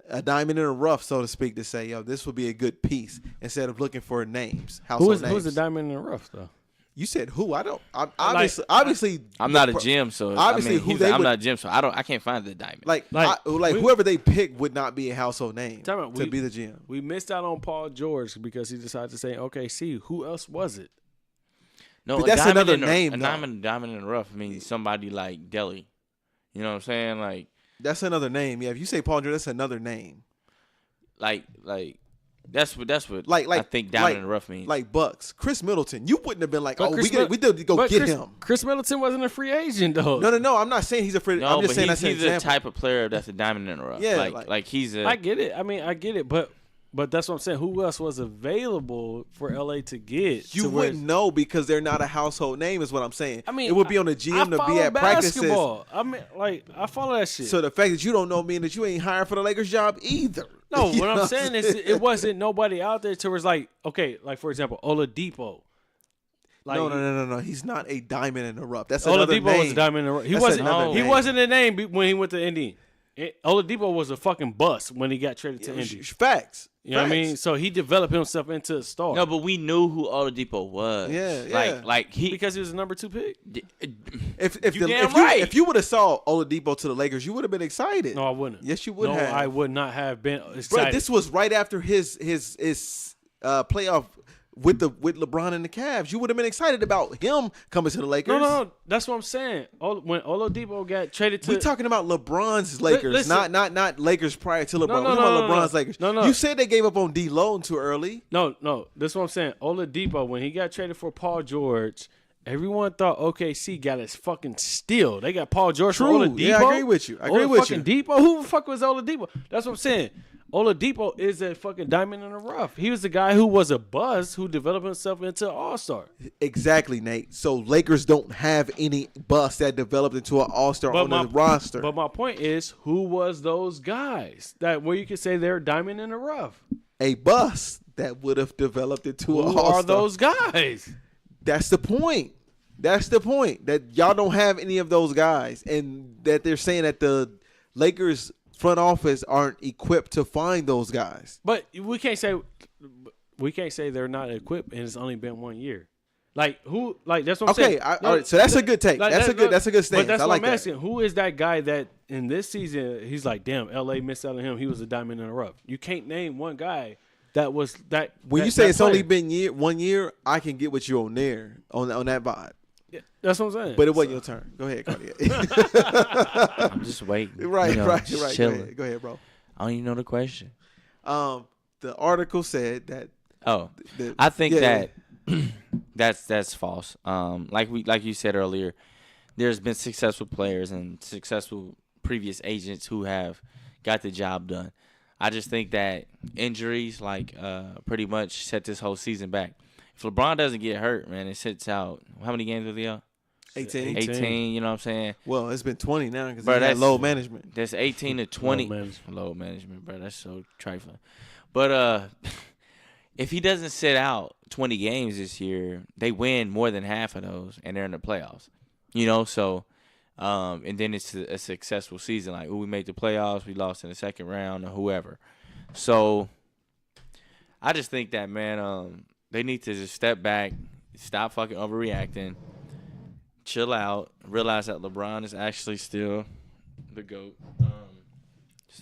a diamond in the rough, so to speak, to say, yo, this would be a good piece instead of looking for names, names. Who's the diamond in the rough, though? You said who? I don't. Obviously, I'm not a GM, so obviously I'm not a GM, so I can't find the diamond. Like whoever they pick would not be a household name to be the GM. We missed out on Paul George because he decided to say, okay, see, who else was it? No, but that's another name. A diamond in the rough means somebody like Delly. You know what I'm saying? Like, that's another name. Yeah, if you say Paul George, that's another name. Like that's what I think diamond in the rough means. Like Bucks, Chris Middleton. You wouldn't have been like, we did to go get him. Chris Middleton wasn't a free agent though. No. I'm not saying he's a free. No, I'm just saying he's the type of player that's a diamond in the rough. Yeah, like he's a. I get it. I mean, I get it, but that's what I'm saying. Who else was available for LA to get? You wouldn't know because they're not a household name, is what I'm saying. I mean, it would be on the GM to be at basketball. practices. I mean, like, I follow that shit. So the fact that you don't know means that you ain't hired for the Lakers job either. No, what I'm saying is it wasn't nobody out there to where it's like, okay, like for example, Oladipo. Like, no. He's not a diamond in the rough. That's another name. Oladipo was a diamond in the rough. He wasn't a name when he went to Indy. Oladipo was a fucking bust when he got traded to Indy. Facts. You know what I mean? So he developed himself into a star. No, but we knew who Oladipo was. Yeah. Because he was the number 2 pick. If you would have saw Oladipo to the Lakers, you would have been excited. No, I wouldn't. Yes, you would have. No, I would not have been excited. Bro, this was right after his playoff with LeBron and the Cavs. You would have been excited about him coming to the Lakers. No, that's what I'm saying. When Oladipo got traded to, we talking about LeBron's Lakers, listen. not Lakers prior to LeBron. No, We're talking about LeBron's Lakers. No. You said they gave up on D-Lo too early. No, that's what I'm saying. Oladipo, when he got traded for Paul George, everyone thought OKC got his fucking steal. They got Paul George for Oladipo. Yeah, I agree with you. Depot? Who the fuck was Oladipo? That's what I'm saying. Oladipo is a fucking diamond in the rough. He was the guy who was a buzz who developed himself into an all-star. Exactly, Nate. So Lakers don't have any bust that developed into an all-star on the roster. But my point is, who was those guys that where you could say they're diamond in the rough? A bust that would have developed into an Who all-star. are those guys? That's the point. That's the point. That y'all don't have any of those guys, and that they're saying that the Lakers front office aren't equipped to find those guys. But we can't say they're not equipped, and it's only been 1 year. Like who? Like that's what I'm saying. Okay, all right. So that's a good take. That's a good stance. But that's I like what I'm that. asking. Who is that guy that in this season he's like, damn, LA missed out on him. He was a diamond in the rough. You can't name one guy that was that. When that, you say it's player. only been 1 year, I can get with you on there on that vibe. Yeah, that's what I'm saying. But it wasn't your turn. Go ahead, Cardi. I'm just waiting. Right. Go chilling. ahead, bro. I don't even know the question. The article said that. I think that that's false. Like you said earlier, there's been successful players and successful previous agents who have got the job done. I just think that injuries pretty much set this whole season back. If LeBron doesn't get hurt, man, it sits out. How many games was he out? 18. 18, you know what I'm saying? Well, it's been 20 now because Bro, he had that's- low management. That's 18 to 20. Low management, bro. That's so trifling. But if he doesn't sit out 20 games this year, they win more than half of those, and they're in the playoffs. You know, so and then it's a successful season. Like, we made the playoffs, we lost in the second round, or whoever. So I just think that, man, they need to just step back, stop fucking overreacting, chill out, realize that LeBron is actually still the GOAT.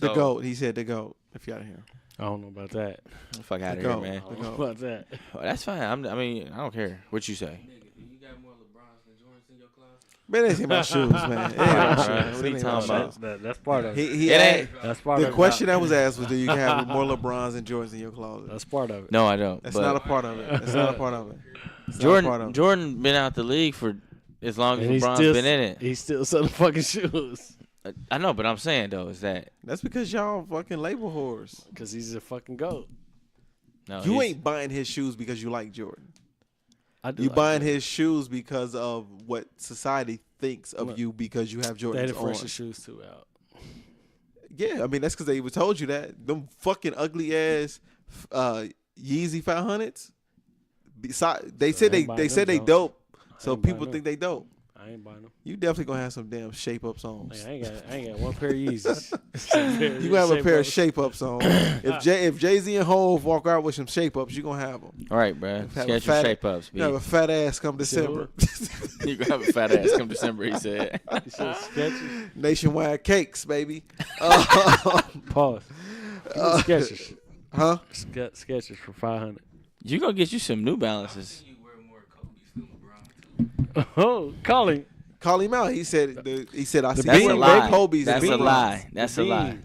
The GOAT. He said the GOAT. If y'all here. I don't know about that. Fuck out of GOAT. here, man. I don't know about that. Oh, that's fine. I don't care what you say. You got more LeBrons than Jordans in your closet? Man, it ain't about shoes, man. It ain't about shoes. What are you It ain't talking about about? shoes. That's part of it. He It ain't. That's part of the it. question that was asked was, do you have more LeBrons and Jordans in your closet? That's part of it. No, I don't. That's but not a part of it. That's not a part of it. That's not a part of it. Jordan been out the league for as long as And he's LeBron's still- been in it. He's still selling fucking shoes I know, but I'm saying though is that That's because y'all fucking label whores. because he's a fucking GOAT. no, You he's- ain't buying his shoes because you like Jordan. I do You like buying that. his shoes because of what society thinks of Look, you because you have They Jordans the on. freshest shoes too out. Yeah, I mean that's because they even told you that them fucking ugly ass Yeezy 500s. Besides, they said ain't buying they said them, they Jones. dope, I so ain't buying people them. think they dope. I ain't buying them. You definitely gonna have some damn shape ups on. Like, I ain't got one pair of Yeezys. You gonna have a pair of shape ups on. If Jay-Z and Hov walk out with some shape ups, you gonna have them. all right, bro. Have a Get your fat- shape ups. You have a fat ass come December. You gonna have a fat ass come December. He said. Sketches. Nationwide cakes, baby. Pause. Sketches. Huh? Sketches for 500. You gonna get you some New Balances. You wear more Kobe's than LeBron. Oh, calling. Call him out. He said I see That's more a lie. Kobe's That's than a LeBron's. lie. That's a lie.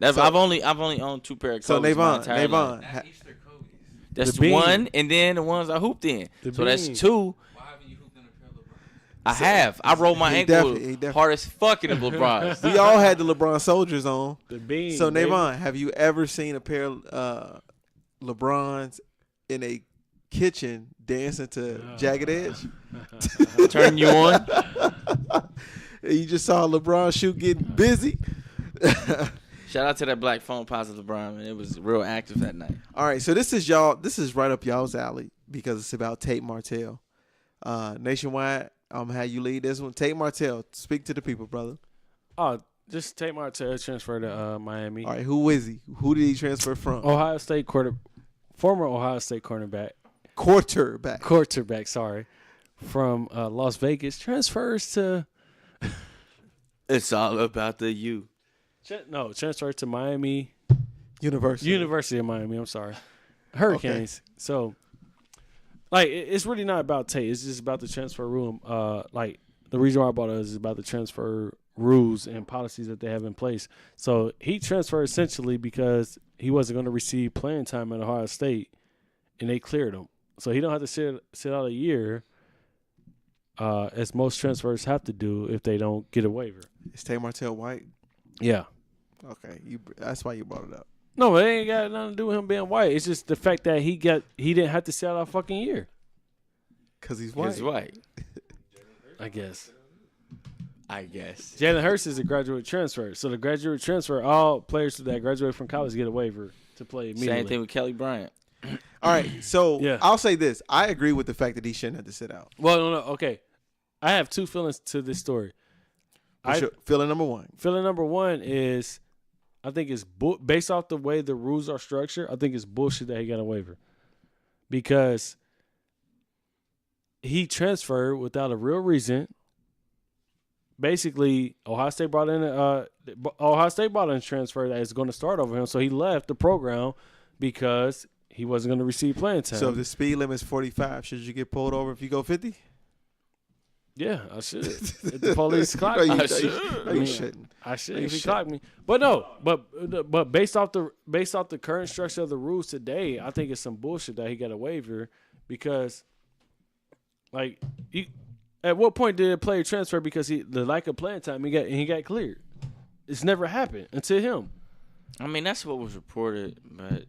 So- I've only owned 2 pair of So Kobe's my Navon, entire life. That's Easter Kobe's. That's The bean. one, and then the ones I hooped in. The So that's bean. 2. Why haven't you hooped in a pair of LeBrons? I have. I rolled my he ankle definitely- hard as fucking in LeBron's. We all had the LeBron soldiers on. The bean. So baby. Navon, have you ever seen a pair of LeBrons in a kitchen dancing to Jagged Edge? Turn you on. You just saw LeBron shoot getting busy. Shout out to that black phone positive LeBron, man. It was real active that night. All right, so this is right up y'all's alley because it's about Tate Martell. Nationwide, I'm gonna have you lead this one. Tate Martell, speak to the people, brother. Oh, just Tate Martell transfer to Miami. All right, who is he? Who did he transfer from? Ohio State former Ohio State quarterback, sorry, from Las Vegas transfers to It's all about the you. transfer to Miami University. University of Miami. I'm sorry, Hurricanes. So like it's really not about Tate. It's just about the transfer rule. Like the reason why I brought it is about the transfer rules and policies that they have in place. So he transferred essentially because he wasn't going to receive playing time at Ohio State, and they cleared him. So he don't have to sit out a year, as most transfers have to do if they don't get a waiver. Is Tate Martell white? Yeah. Okay, that's why you brought it up. No, it ain't got nothing to do with him being white. It's just the fact that he didn't have to sit out a fucking year. Because he's white. He's white. I guess. Jalen Hurts is a graduate transfer. So the graduate transfer, all players that graduate from college get a waiver to play immediately. Same thing with Kelly Bryant. All right, so Yeah. I'll say this. I agree with the fact that he shouldn't have to sit out. Well, no, okay. I have two feelings to this story. Feeling number one. Feeling number one is I think it's based off the way the rules are structured, I think it's bullshit that he got a waiver. Because he transferred without a real reason. Basically, Ohio State brought in a transfer that is going to start over him, so he left the program because he wasn't going to receive playing time. So if the speed limit is 45, should you get pulled over if you go 50? Yeah, I should. If the police clock me, I shouldn't. I should if he clocked me. But no, but based off the current structure of the rules today, I think it's some bullshit that he got a waiver because, like, at what point did a player transfer because the lack of playing time he got cleared? It's never happened until him. I mean, that's what was reported, but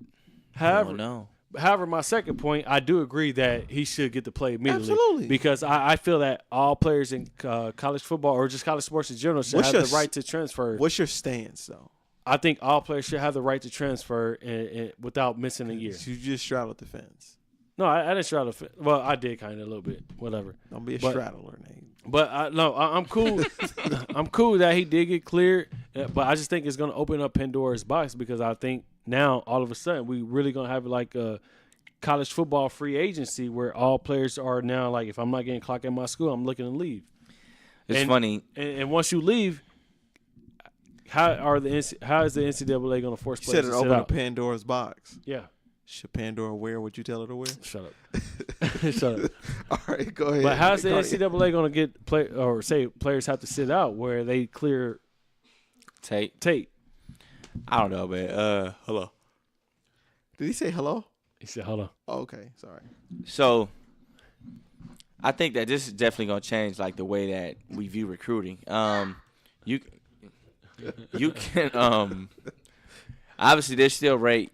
I don't know. However, my second point, I do agree that he should get to play immediately. Absolutely. Because I feel that all players in college football or just college sports in general should have the right to transfer. What's your stance, though? I think all players should have the right to transfer without missing a year. You just straddled the fence. No, I didn't straddle the fence. Well, I did kind of a little bit. Whatever. Don't be a straddler, Nate. But I'm cool. I'm cool that he did get cleared. But I just think it's going to open up Pandora's box because I think now all of a sudden we really going to have like a college football free agency where all players are now like, if I'm not getting clocked at my school, I'm looking to leave. It's funny. And once you leave, how is the NCAA going to force players to sit out? You said it opened up Pandora's box. Yeah. Should Pandora wear what you tell her to wear? Shut up. Shut up. All right, go ahead. But how's the NCAA going to get say players have to sit out where they clear Tate? I don't know, man. Hello. Did he say hello? He said hello. Oh, okay, sorry. So I think that this is definitely going to change like the way that we view recruiting. You can obviously they still rate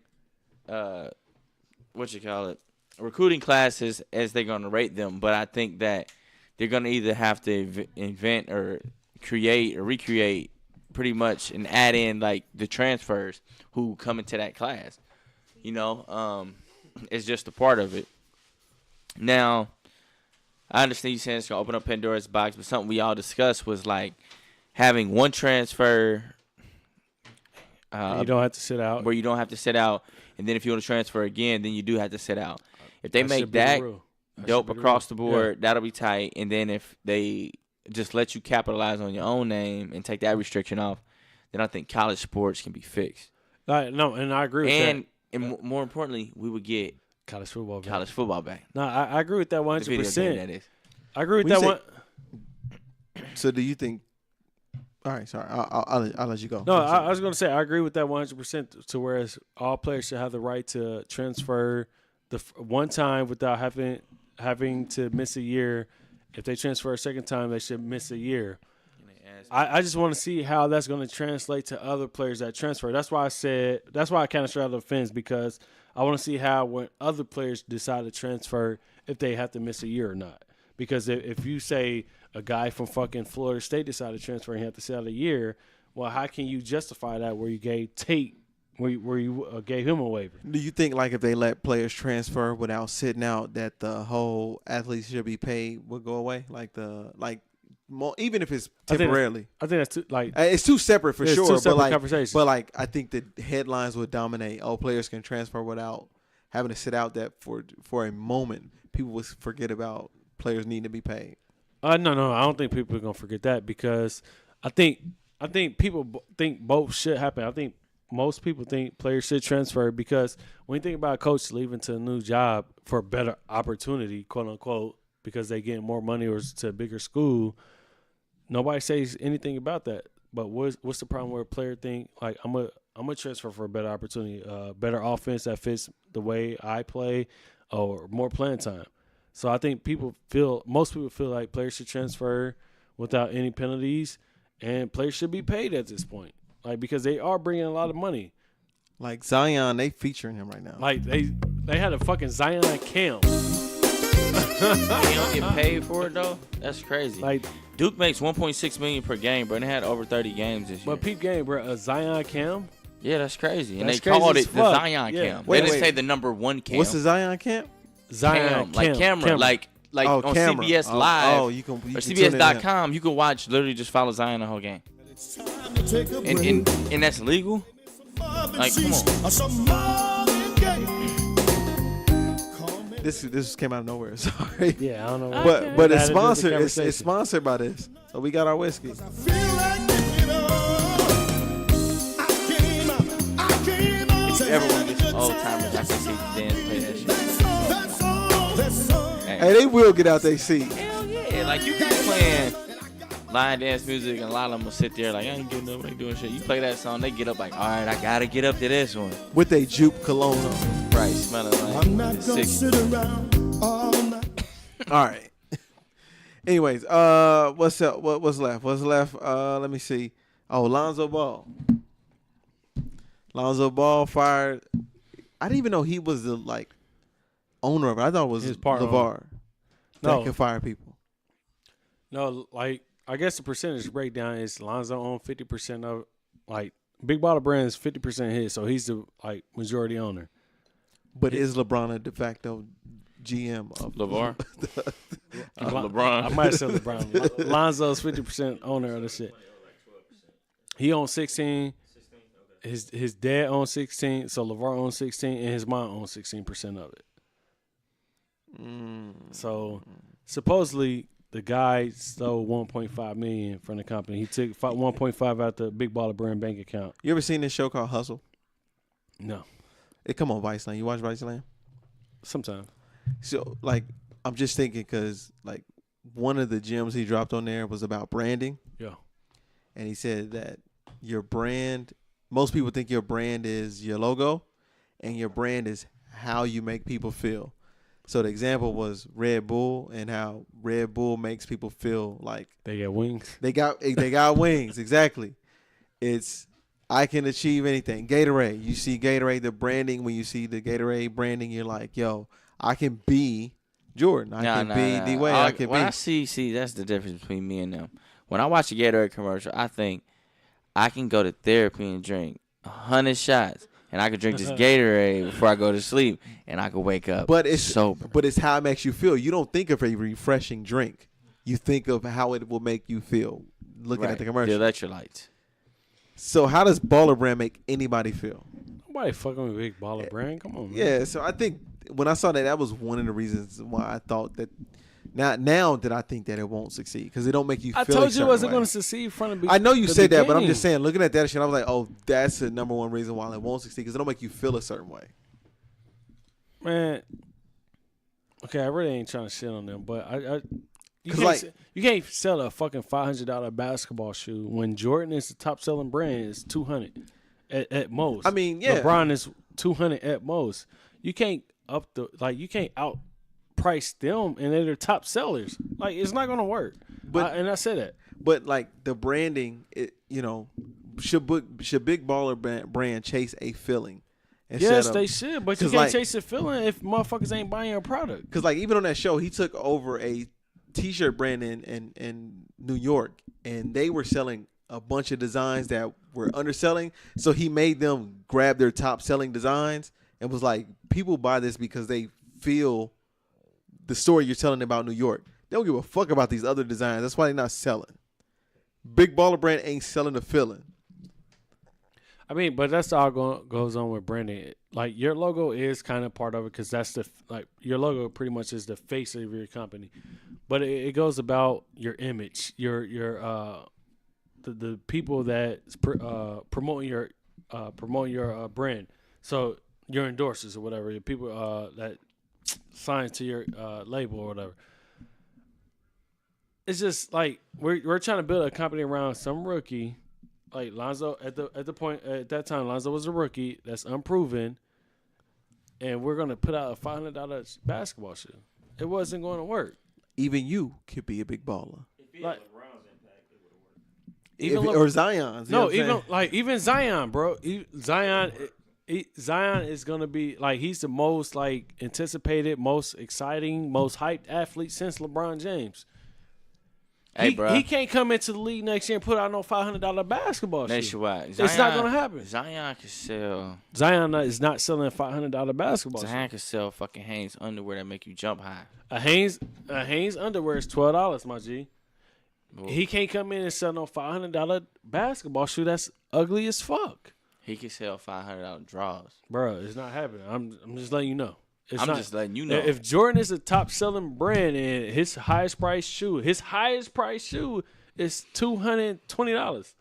recruiting classes as they're going to rate them, but I think that they're going to either have to invent or create or recreate pretty much and add in like the transfers who come into that class. You know, it's just a part of it. Now, I understand you saying it's going to open up Pandora's box, but something we all discussed was like having one transfer you don't have to sit out. Where you don't have to sit out. And then if you want to transfer again, then you do have to sit out. If they make that dope across the board, that'll be tight. And then if they just let you capitalize on your own name and take that restriction off, then I think college sports can be fixed. No, and I agree with that. And more importantly, we would get college football back. No, I agree with that 100%. That is. I agree with that one. So do you think – all right, sorry. I'll let you go. No, I was going to say I agree with that 100% to whereas all players should have the right to transfer the one time without having to miss a year. If they transfer a second time, they should miss a year. I just want to see how that's going to translate to other players that transfer. That's why I kind of straddled the fence because I want to see how when other players decide to transfer if they have to miss a year or not. Because if you say a guy from fucking Florida State decided to transfer and he had to sit out a year, well, how can you justify that where you gave Tate, where you gave him a waiver? Do you think like if they let players transfer without sitting out that the whole athletes should be paid would go away? Even if it's temporarily. I think that's it's too separate for sure. Two separate conversations. But I think the headlines would dominate. Oh, players can transfer without having to sit out that for a moment. People would forget about players needing to be paid. No, I don't think people are gonna forget that because I think people think both should happen. I think most people think players should transfer because when you think about a coach leaving to a new job for a better opportunity, quote unquote, because they get more money or to a bigger school, nobody says anything about that. But what's the problem where a player think like I'm a transfer for a better opportunity, better offense that fits the way I play, or more playing time. So I think most people feel like players should transfer without any penalties, and players should be paid at this point, like because they are bringing a lot of money. Like Zion, they featuring him right now. Like they had a fucking Zion Cam. They don't get paid for it though. That's crazy. Like Duke makes $1.6 million per game, bro. And they had over 30 games this year. but peep game, bro, a Zion Cam. Yeah, that's crazy. And That's they called crazy it as the fuck. Zion Yeah. cam. Wait, They didn't wait. say the number one cam. What's the Zion camp? Zion like camera. Like Oh, on camera. CBS Oh, Live oh, you can or tune in there. CBS.com, you can watch, literally just follow Zion the whole game. And that's legal? Like, come on. This came out of nowhere. Sorry. Yeah, I don't know. But it's That is the sponsored. It's conversation. sponsored by this. So we got our whiskey. If you ever want to get some old timers, I can see Dan play that shit. Hey, they will get out their seat. Hell yeah. Like, you can be playing line dance music, and a lot of them will sit there like, I ain't getting up, I ain't doing shit. You play that song, they get up like, all right, I got to get up to this one. With a jupe cologne on. Right, smelling like it's 60. All right. Anyways, what's up? What's left? What's left? Let me see. Oh, Lonzo Ball. Lonzo Ball fired. I didn't even know he was the owner of it. I thought it was His part LeVar that No. can fire people. No, like I guess the percentage breakdown is Lonzo owned 50% of Big Baller Brand is 50% his, so he's the majority owner. But is LeBron a de facto GM of LeVar? LeBron. I might have said LeBron. Lonzo's 50% owner of the shit. He owns 16. His dad owns 16, so LeVar owns 16, and his mom owns 16% of it. So supposedly the guy stole $1.5 million from the company. He took $1.5 out the Big Baller Brand bank account. You ever seen this show called Hustle? No, It come on Viceland. You watch Viceland? sometimes. So I'm just thinking because one of the gems he dropped on there was about branding. Yeah. And he said that your brand, most people think your brand is your logo, and your brand is how you make people feel. So the example was Red Bull and how Red Bull makes people feel like They got wings. they got wings. Exactly. It's I can achieve anything. Gatorade. You see Gatorade, the branding, when you see the Gatorade branding, you're like, yo, I can be Jordan. I can be D-Wade. I can when be. I see, that's the difference between me and them. When I watch a Gatorade commercial, I think I can go to therapy and drink 100 shots, and I can drink this Gatorade before I go to sleep, and I can wake up sober. But it's how it makes you feel. You don't think of a refreshing drink. You think of how it will make you feel looking at the commercial. The electrolytes. So how does Baller Brand make anybody feel? Nobody fucking with Big Baller Brand. Come on, man. Yeah, so I think when I saw that, that was one of the reasons why I thought that. Now that I think that it won't succeed because it don't make you feel. I told you it certain wasn't way. going to succeed from the beginning. I know you said that, but I'm just saying, looking at that shit, I was like, oh, that's the number one reason why it won't succeed because it don't make you feel a certain way. Man, okay, I really ain't trying to shit on them, but you 'Cause, can't, you can't sell a fucking $500 basketball shoe when Jordan is the top selling brand is $200 at most. I mean, yeah. LeBron is $200 at most. You can't you can't outprice them, and they're the top sellers. Like, it's not gonna work. But and I said that. But the branding, should Big Baller Brand chase a feeling? Yes, they should, but you 'cause, can't chase a feeling if motherfuckers ain't buying your product. Because even on that show, he took over a T-shirt brand in New York, and they were selling a bunch of designs that were underselling. So he made them grab their top selling designs and was like, people buy this because they feel the story you're telling about New York. They don't give a fuck about these other designs. That's why they're not selling. Big Baller Brand ain't selling the feeling. I mean, but that's all goes on with branding. Like, your logo is kind of part of it because that's your logo pretty much is the face of your company. But it goes about your image, the people that promoting your promoting your brand. So your endorsers or whatever, your people that sign to your label or whatever. It's just like we're trying to build a company around some rookie, like Lonzo. At that time, Lonzo was a rookie that's unproven, and we're gonna put out a $500 basketball shoe. It wasn't going to work. Even you could be a big baller. Like, Or Zion's. You know what I'm saying? Even Zion, bro. Zion is gonna be like he's the most like anticipated, most exciting, most hyped athlete since LeBron James. Hey, bro. He can't come into the league next year and put out no $500 basketball shoe. Nationwide. It's not gonna happen. Zion can sell. Zion is not selling a $500 basketball Zion shoe. can sell fucking Hanes underwear that make you jump high. A Hanes underwear is $12, my G. Well, He can't come in and sell no $500 basketball shoe that's ugly as fuck. he can sell $500 draws. Bro, it's not happening. I'm just letting you know. I'm just letting you know. If Jordan is a top selling brand and his highest price shoe is $220,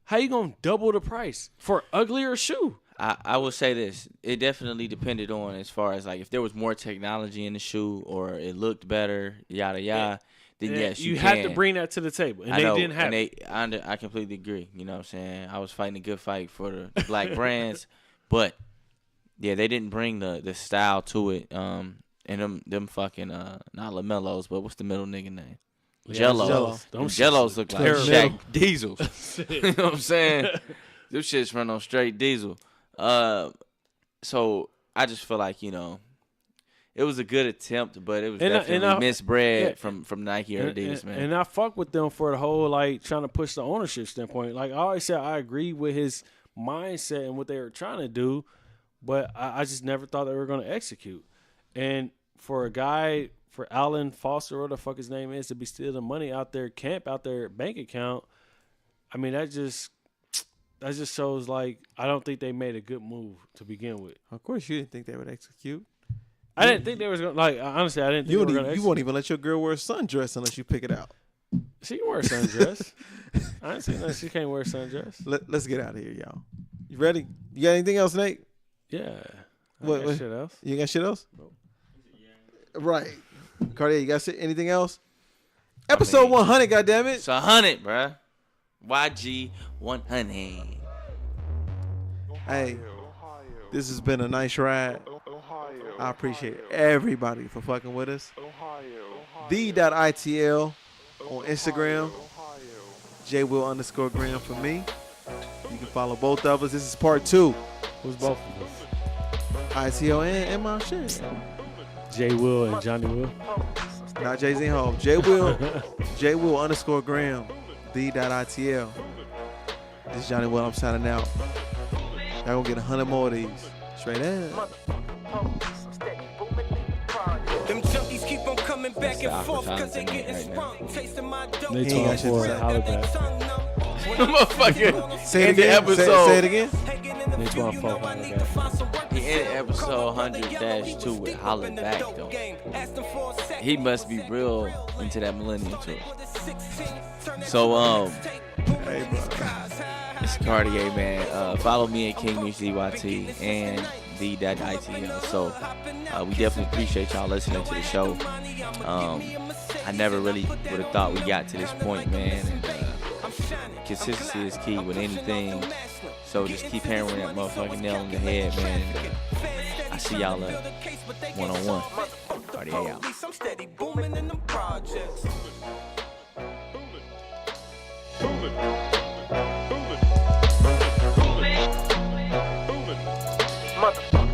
how you gonna double the price for uglier shoe? I will say this. It definitely depended on as far as like if there was more technology in the shoe or it looked better, yada yada. Then yes, you have can. to bring that to the table, and I know, they didn't have it. I completely agree. You know what I'm saying? I was fighting a good fight for the black brands, but yeah, they didn't bring the style to it. And them fucking not LaMelos, but what's the middle nigga name? Jello. Them Jellos look like Shaq Diesel. You know what I'm saying? Them shits run on straight diesel. So I just feel like, you know, it was a good attempt, but it was definitely misbred from Nike or Adidas, man. And I fuck with them for the whole, like, trying to push the ownership standpoint. Like, I always said, I agree with his mindset and what they were trying to do, but I just never thought they were going to execute. And for a guy, for Alan Foster, or the fuck his name is, to be stealing money out their bank account, I mean, that just shows, like, I don't think they made a good move to begin with. Of course, you didn't think they would execute. I didn't think they was going to, like, honestly, I didn't think they were going to execute. You won't even let your girl wear a sundress unless you pick it out. She can wear a sundress. I ain't seen that. She can't wear a sundress. Let's get out of here, y'all. You ready? You got anything else, Nate? Yeah. What Shit else? You got shit else? Nope. Right. Cartier, you got anything else? Episode 100, goddammit. It's 100, bruh. YG 100. Hey, this has been a nice ride. I appreciate everybody for fucking with us. The.itl on Instagram. JWill_Graham for me. You can follow both of us. This is part 2. Who's both of us? ITL and my shit. J Will and Johnny Will. Not Jay-Z Home. JWill_Graham. The.itl. This is Johnny Will. I'm signing out. Y'all gonna get 100 more of these. Straight up. Them junkies keep on coming back and forth because they getting sprung. Tasting my dope. They talk for it. Holla back. Motherfucker. Say it again. Say it again. They talk for it. Holla back. He ended episode 100-2 with Holla Back, though. He must be real into that millennium tour. So, Hey, bro. it's Cartier, man. Follow me at King Meets DYT and the.itl. So we definitely appreciate y'all listening to the show. I never really would have thought we got to this point, man. And consistency is key with anything. So just keep hammering that motherfucking nail on the head, man. And, I see y'all one-on-one. Cartier out. I'm steady booming in them projects. Motherfucker.